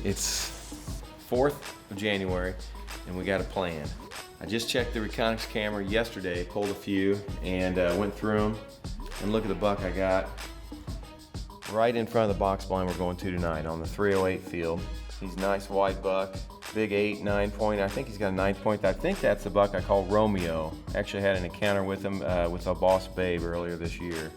It's 4th of January and we got a plan. I just checked the Reconyx camera yesterday, pulled a few, and went through them. And look at the buck I got right in front of the box blind we're going to tonight on the 308 field. He's a nice white buck, big 8, 9 point. I think he's got a 9 point. I think that's the buck I call Romeo. Actually had an encounter with him with a Boss Babe earlier this year.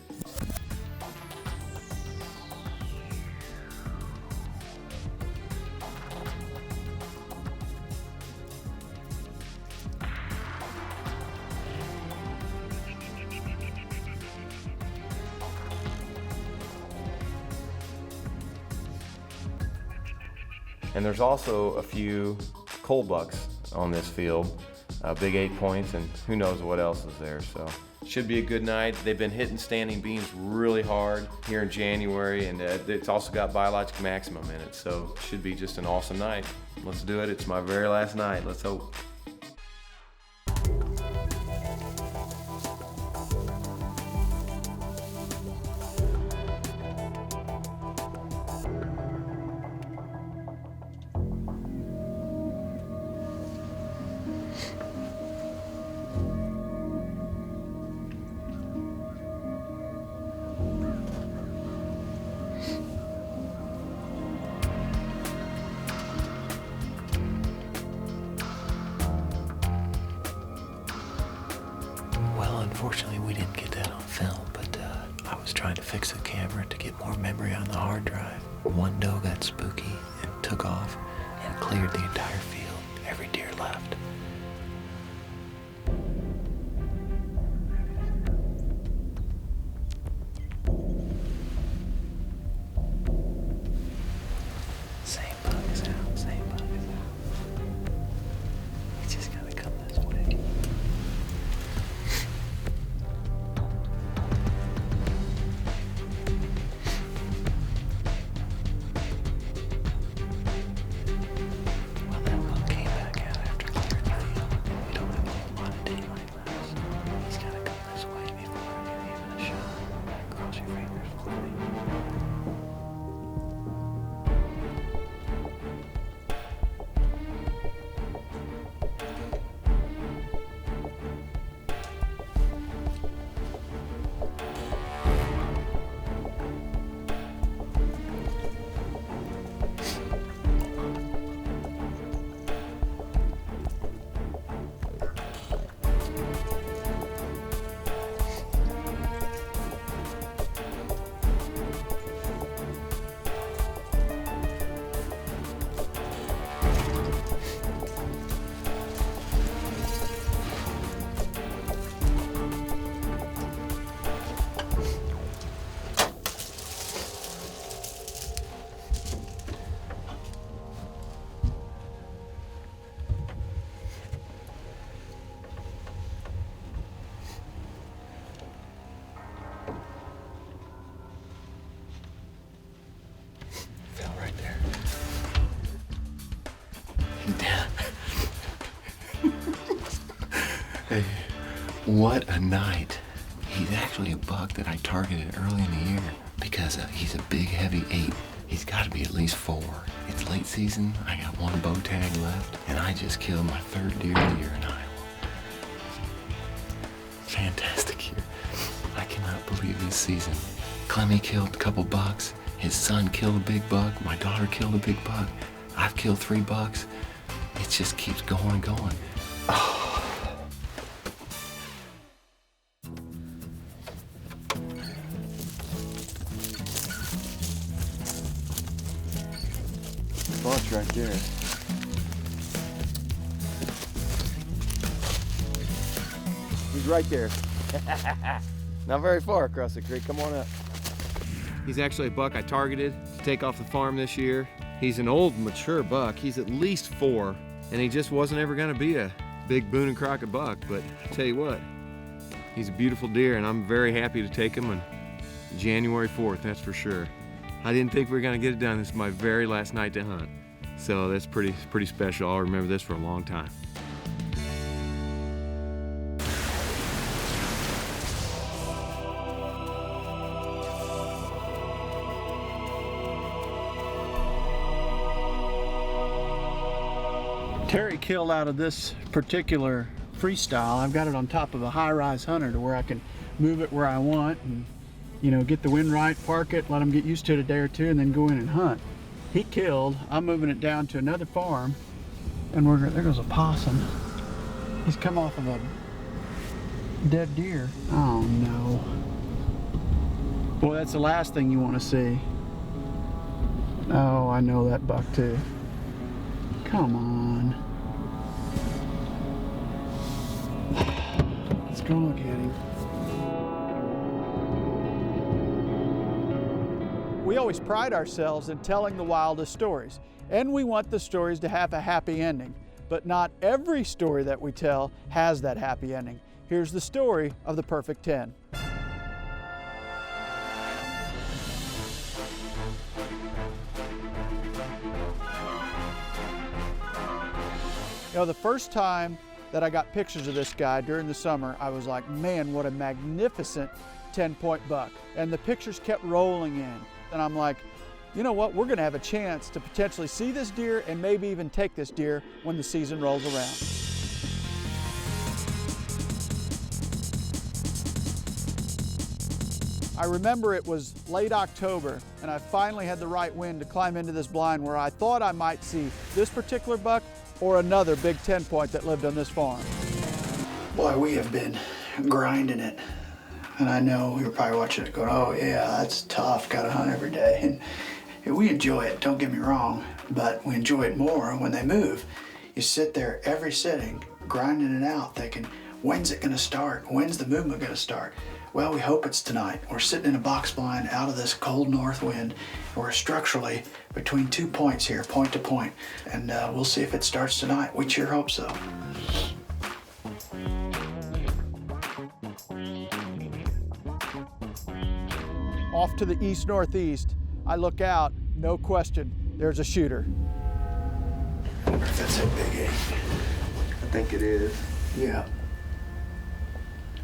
And there's also a few coal bucks on this field, big 8 points, and who knows what else is there. So should be a good night. They've been hitting standing beams really hard here in January, and it's also got biologic maximum in it. So should be just an awesome night. Let's do it. It's my very last night. Let's hope. Unfortunately, we didn't get that on film, but I was trying to fix the camera to get more memory on the hard drive. One doe got spooky and took off and cleared the entire field. Every deer left. Same bug is out, same bug is out. He's just gotta come this way. Hey, what a night. He's actually a buck that I targeted early in the year because he's a big, heavy 8. He's got to be at least 4. It's late season, I got 1 bow tag left, and I just killed my 3rd deer of the year in Iowa. Fantastic year. I cannot believe this season. Clemmy killed a couple bucks, his son killed a big buck, my daughter killed a big buck, I've killed 3 bucks. It just keeps going and going. Oh. bunch right there. He's right there. Not very far across the creek. Come on up. He's actually a buck I targeted to take off the farm this year. He's an old, mature buck. He's at least 4, and he just wasn't ever gonna be a big Boone and Crockett buck, but I tell you what, he's a beautiful deer, and I'm very happy to take him on January 4th, that's for sure. I didn't think we were gonna get it done. This is my very last night to hunt. So that's pretty special. I'll remember this for a long time. Terry killed out of this particular freestyle. I've got it on top of a high-rise hunter to where I can move it where I want and, you know, get the wind right, park it, let them get used to it a day or two, and then go in and hunt. He killed. I'm moving it down to another farm, and there goes a possum. He's come off of a dead deer. Oh no. Boy, that's the last thing you want to see. Oh, I know that buck too. Come on. Let's go look at him. We always pride ourselves in telling the wildest stories, and we want the stories to have a happy ending. But not every story that we tell has that happy ending. Here's the story of the Perfect 10. You know, the first time that I got pictures of this guy during the summer, I was like, man, what a magnificent 10-point buck. And the pictures kept rolling in. And I'm like, you know what, we're gonna have a chance to potentially see this deer and maybe even take this deer when the season rolls around. I remember it was late October and I finally had the right wind to climb into this blind where I thought I might see this particular buck or another big 10-point that lived on this farm. Boy, we have been grinding it. And I know you're probably watching it going, oh yeah, that's tough, gotta hunt every day. And we enjoy it, don't get me wrong, but we enjoy it more when they move. You sit there every sitting, grinding it out, thinking, when's it gonna start? When's the movement gonna start? Well, we hope it's tonight. We're sitting in a box blind out of this cold north wind. We're structurally between 2 points here, point to point. And we'll see if it starts tonight. We sure hope so. Off to the east-northeast, I look out, no question, there's a shooter. I wonder if that's a big 8. I think it is. Yeah.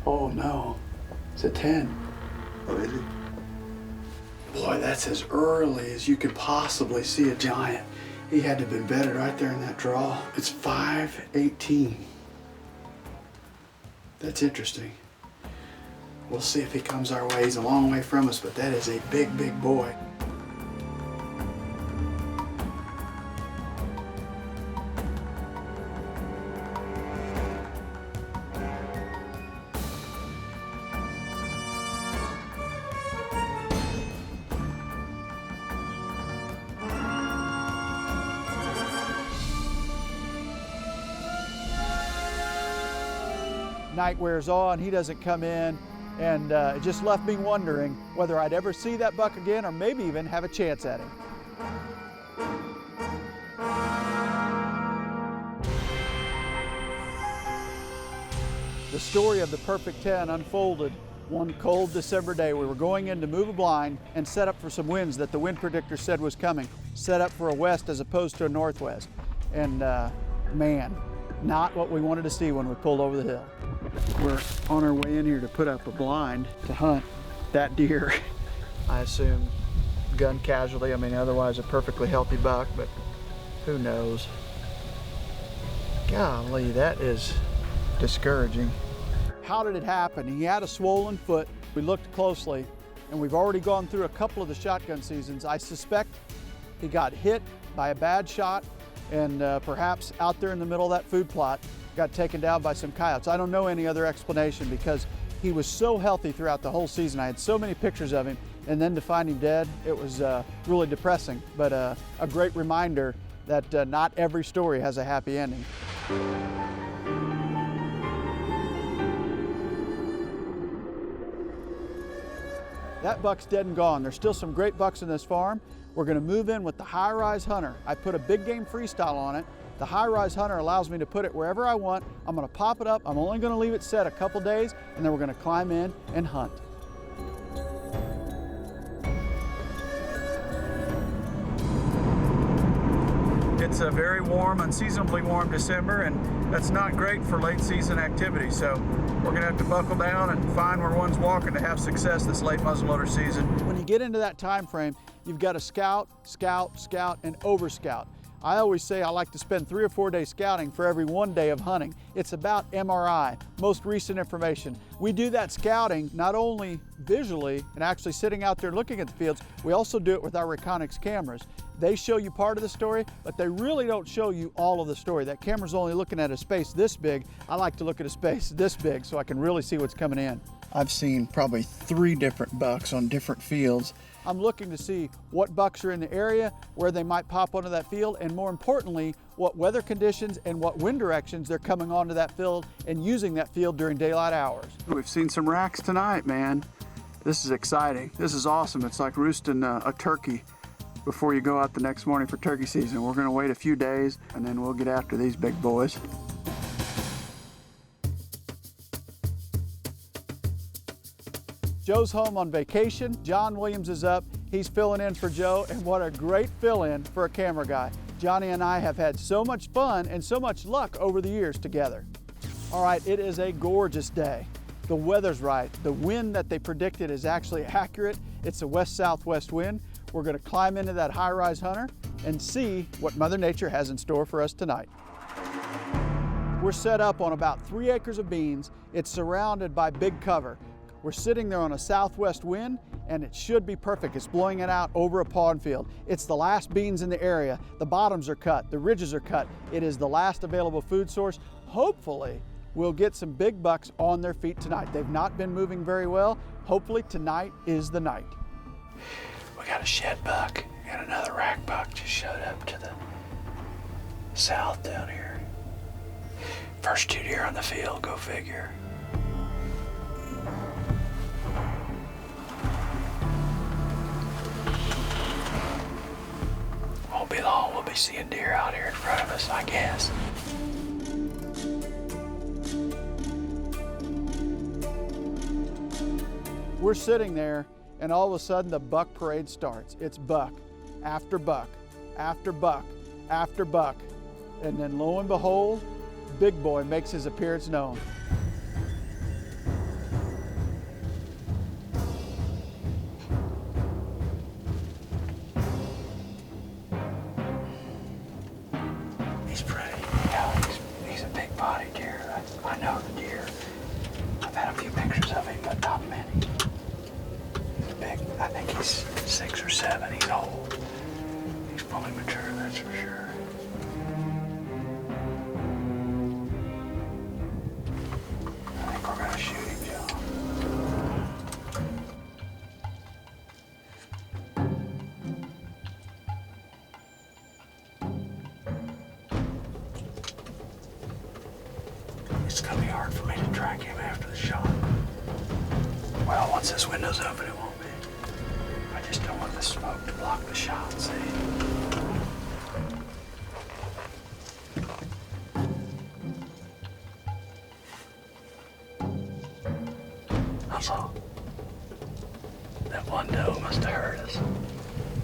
Oh no, it's a 10. Oh, is it? Boy, that's as early as you could possibly see a giant. He had to have been bedded right there in that draw. It's 5:18. That's interesting. We'll see if he comes our way. He's a long way from us, but that is a big, big boy. Night wears on, he doesn't come in. And it just left me wondering whether I'd ever see that buck again or maybe even have a chance at him. The story of the Perfect 10 unfolded one cold December day. We were going in to move a blind and set up for some winds that the wind predictor said was coming. Set up for a west as opposed to a northwest. And man, not what we wanted to see when we pulled over the hill. We're on our way in here to put up a blind to hunt that deer. I assume gun casualty. I mean, otherwise a perfectly healthy buck, but who knows? Golly, that is discouraging. How did it happen? He had a swollen foot. We looked closely, and we've already gone through a couple of the shotgun seasons. I suspect he got hit by a bad shot and perhaps out there in the middle of that food plot got taken down by some coyotes. I don't know any other explanation because he was so healthy throughout the whole season. I had so many pictures of him, and then to find him dead, it was really depressing, but a great reminder that not every story has a happy ending. That buck's dead and gone. There's still some great bucks in this farm. We're gonna move in with the high-rise hunter. I put a big game freestyle on it. The high-rise hunter allows me to put it wherever I want. I'm gonna pop it up. I'm only gonna leave it set a couple days, and then we're gonna climb in and hunt. It's a very warm, unseasonably warm December, and that's not great for late season activity. So we're gonna have to buckle down and find where one's walking to have success this late muzzleloader season. When you get into that time frame, you've got to scout, scout, scout, and over scout. I always say I like to spend 3 or 4 days scouting for every 1 day of hunting. It's about MRI, most recent information. We do that scouting not only visually and actually sitting out there looking at the fields, we also do it with our Reconyx cameras. They show you part of the story, but they really don't show you all of the story. That camera's only looking at a space this big. I like to look at a space this big so I can really see what's coming in. I've seen probably 3 different bucks on different fields. I'm looking to see what bucks are in the area, where they might pop onto that field, and more importantly, what weather conditions and what wind directions they're coming onto that field and using that field during daylight hours. We've seen some racks tonight, man. This is exciting. This is awesome. It's like roosting a turkey before you go out the next morning for turkey season. We're gonna wait a few days and then we'll get after these big boys. Joe's home on vacation. John Williams is up. He's filling in for Joe, and what a great fill-in for a camera guy. Johnny and I have had so much fun and so much luck over the years together. All right, it is a gorgeous day. The weather's right. The wind that they predicted is actually accurate. It's a west-southwest wind. We're gonna climb into that high-rise hunter and see what Mother Nature has in store for us tonight. We're set up on about 3 acres of beans. It's surrounded by big cover. We're sitting there on a southwest wind, and it should be perfect. It's blowing it out over a pond field. It's the last beans in the area. The bottoms are cut, the ridges are cut. It is the last available food source. Hopefully, we'll get some big bucks on their feet tonight. They've not been moving very well. Hopefully, tonight is the night. We got a shed buck and another rack buck just showed up to the south down here. First 2 deer on the field, go figure. Won't be long, we'll be seeing deer out here in front of us, I guess. We're sitting there, and all of a sudden the buck parade starts. It's buck after buck after buck after buck. And then lo and behold, Big Boy makes his appearance known. He's pretty. Yeah, he's a big body deer. I know the deer. I've had a few pictures of him, but not many. He's big. I think he's 6 or 7. He's old. He's fully mature, that's for sure. I think we're gonna shoot him, John. It's gonna be hard for me to track him after the shot. Well, once this window's open, it won't be. I just don't want the smoke to block the shot, see? Muzzle. That one doe must have heard us.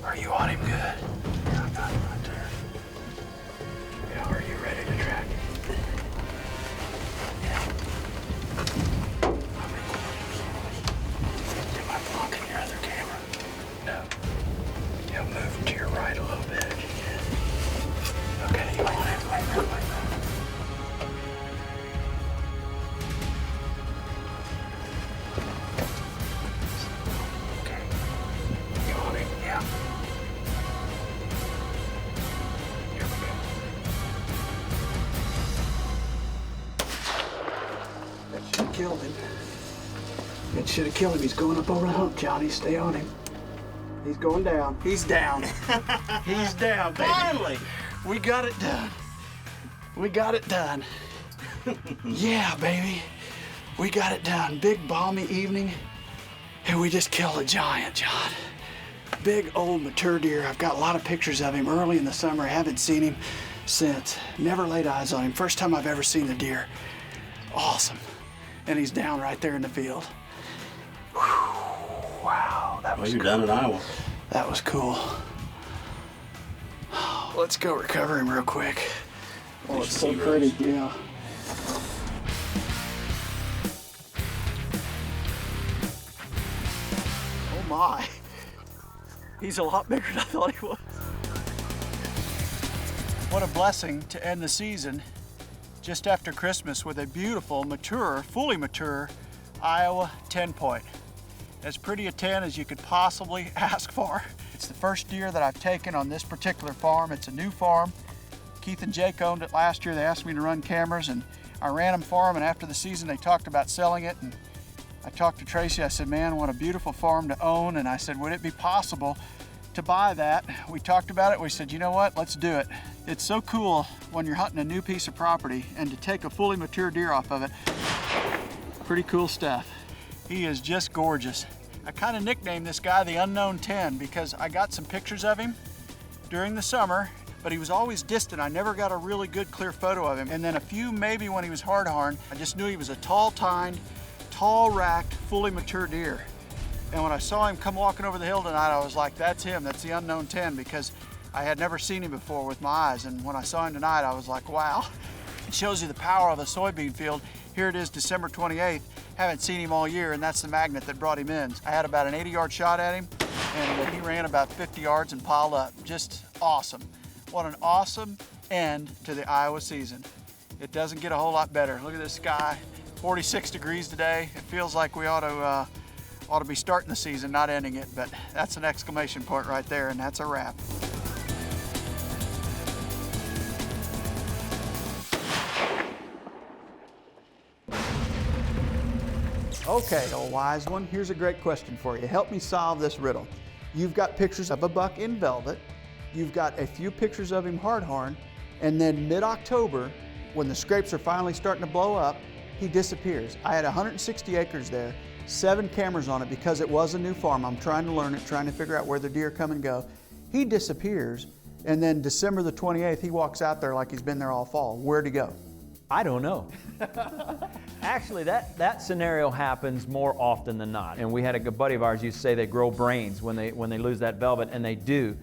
Are you on him good? Yeah, I got him right there. Yeah, are you ready to track him? Am I blocking your other camera? No. You'll move to your right a little bit if you can. Okay, you want him like that. Okay. You want him? Yeah. Here we go. That should have killed him. That should have killed him. He's going up over the hump, Johnny. Stay on him. He's going down. He's down. He's down, baby. Finally! We got it done. We got it done. Yeah, baby. We got it done. Big balmy evening, and we just killed a giant, John. Big old mature deer. I've got a lot of pictures of him early in the summer. I haven't seen him since. Never laid eyes on him. First time I've ever seen the deer. Awesome. And he's down right there in the field. Whew. Wow, that was you're cool. down in Iowa. That was cool. Let's go recover him real quick. Oh, it's so pretty, yeah. Oh my. He's a lot bigger than I thought he was. What a blessing to end the season just after Christmas with a beautiful, mature, fully mature Iowa 10-point. As pretty a 10 as you could possibly ask for. It's the first deer that I've taken on this particular farm. It's a new farm. Keith and Jake owned it last year. They asked me to run cameras, and I ran them for them, and after the season they talked about selling it, and I talked to Tracy. I said, man, what a beautiful farm to own, and I said, would it be possible to buy that? We talked about it. We said, you know what, let's do it. It's so cool when you're hunting a new piece of property and to take a fully mature deer off of it. Pretty cool stuff. He is just gorgeous. I kind of nicknamed this guy the Unknown 10 because I got some pictures of him during the summer, but he was always distant. I never got a really good clear photo of him. And then a few maybe when he was hard-horned. I just knew he was a tall-tined, tall-racked, fully mature deer. And when I saw him come walking over the hill tonight, I was like, that's him, that's the Unknown 10, because I had never seen him before with my eyes. And when I saw him tonight, I was like, wow. It shows you the power of a soybean field. Here it is, December 28th. Haven't seen him all year, and that's the magnet that brought him in. I had about an 80-yard shot at him, and he ran about 50 yards and piled up. Just awesome. What an awesome end to the Iowa season. It doesn't get a whole lot better. Look at this sky, 46 degrees today. It feels like we ought to be starting the season, not ending it, but that's an exclamation point right there, and that's a wrap. Okay, old wise one, here's a great question for you. Help me solve this riddle. You've got pictures of a buck in velvet, you've got a few pictures of him hardhorn, and then mid-October, when the scrapes are finally starting to blow up, he disappears. I had 160 acres there, 7 cameras on it because it was a new farm. I'm trying to learn it, trying to figure out where the deer come and go. He disappears, and then December the 28th, he walks out there like he's been there all fall. Where'd he go? I don't know. Actually, that scenario happens more often than not. And we had a good buddy of ours used to say they grow brains when they lose that velvet, and they do.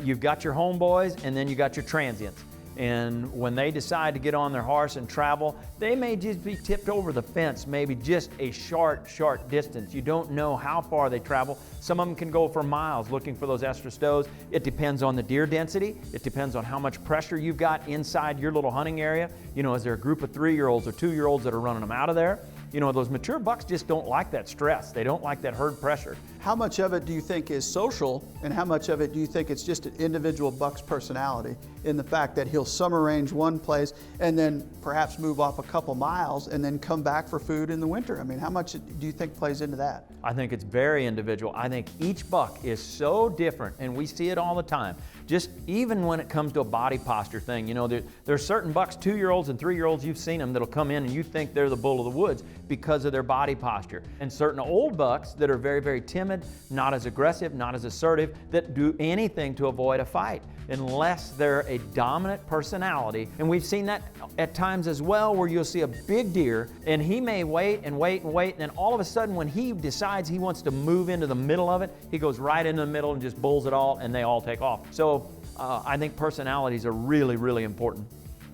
You've got your homeboys, and then you got your transients. And when they decide to get on their horse and travel, they may just be tipped over the fence, maybe just a short distance. You don't know how far they travel. Some of them can go for miles looking for those estrus. It depends on the deer density. It depends on how much pressure you've got inside your little hunting area. You know, is there a group of 3-year-olds or 2-year-olds that are running them out of there? You know, those mature bucks just don't like that stress. They don't like that herd pressure. How much of it do you think is social, and how much of it do you think it's just an individual buck's personality in the fact that he'll summer range one place and then perhaps move off a couple miles and then come back for food in the winter? I mean, how much do you think plays into that? I think it's very individual. I think each buck is so different, and we see it all the time. Just even when it comes to a body posture thing, you know, there's certain bucks, 2-year-olds and 3-year-olds, you've seen them, that'll come in and you think they're the bull of the woods because of their body posture. And certain old bucks that are very, very timid, not as aggressive, not as assertive, that do anything to avoid a fight unless they're a dominant personality. And we've seen that at times as well, where you'll see a big deer and he may wait and wait and wait, and then all of a sudden when he decides he wants to move into the middle of it, he goes right into the middle and just bulls it all, and they all take off. So I think personalities are really, really important.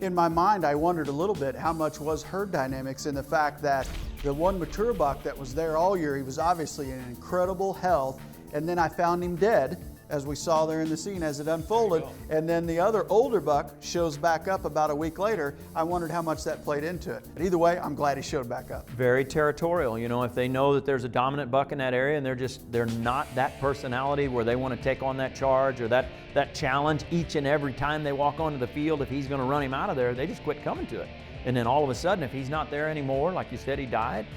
In my mind, I wondered a little bit how much was herd dynamics in the fact that the one mature buck that was there all year, he was obviously in incredible health, and then I found him dead, as we saw there in the scene as it unfolded, and then the other older buck shows back up about a week later. I wondered how much that played into it. But either way, I'm glad he showed back up. Very territorial. You know, if they know that there's a dominant buck in that area and they're not that personality where they want to take on that charge or that challenge each and every time they walk onto the field, if he's going to run him out of there, they just quit coming to it. And then all of a sudden, if he's not there anymore, like you said, he died,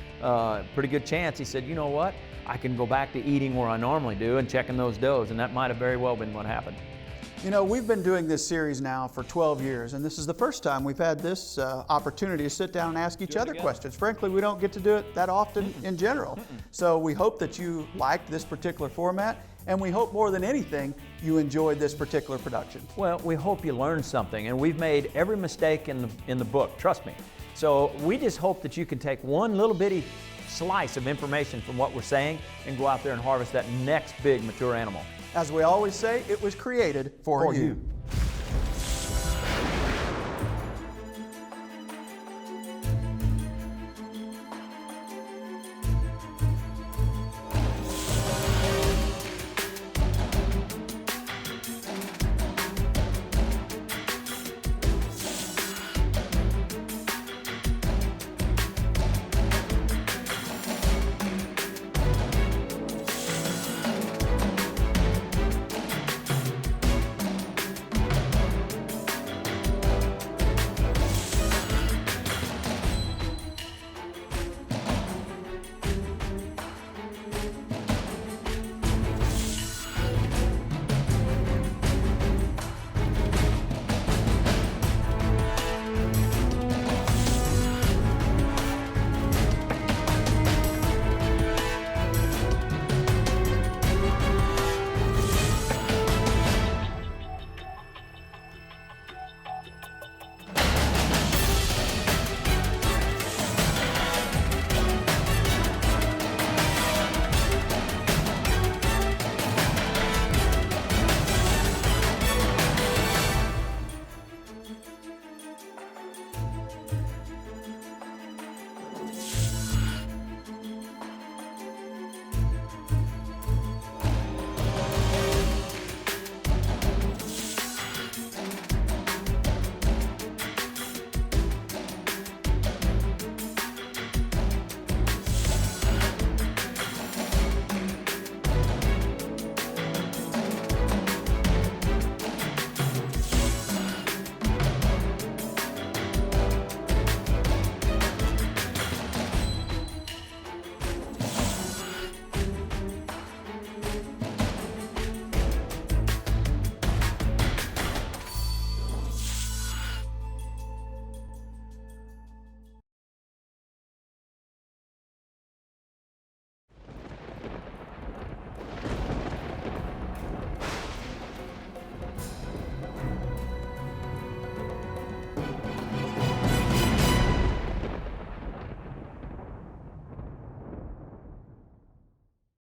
pretty good chance he said, you know what, I can go back to eating where I normally do and checking those does, and that might have very well been what happened. You know, we've been doing this series now for 12 years, and this is the first time we've had this opportunity to sit down and ask each other questions. Frankly, we don't get to do it that often in general. So we hope that you liked this particular format, and we hope more than anything you enjoyed this particular production. Well, we hope you learned something, and we've made every mistake in the book, trust me. So we just hope that you can take one little bitty slice of information from what we're saying and go out there and harvest that next big mature animal. As we always say, it was created for you.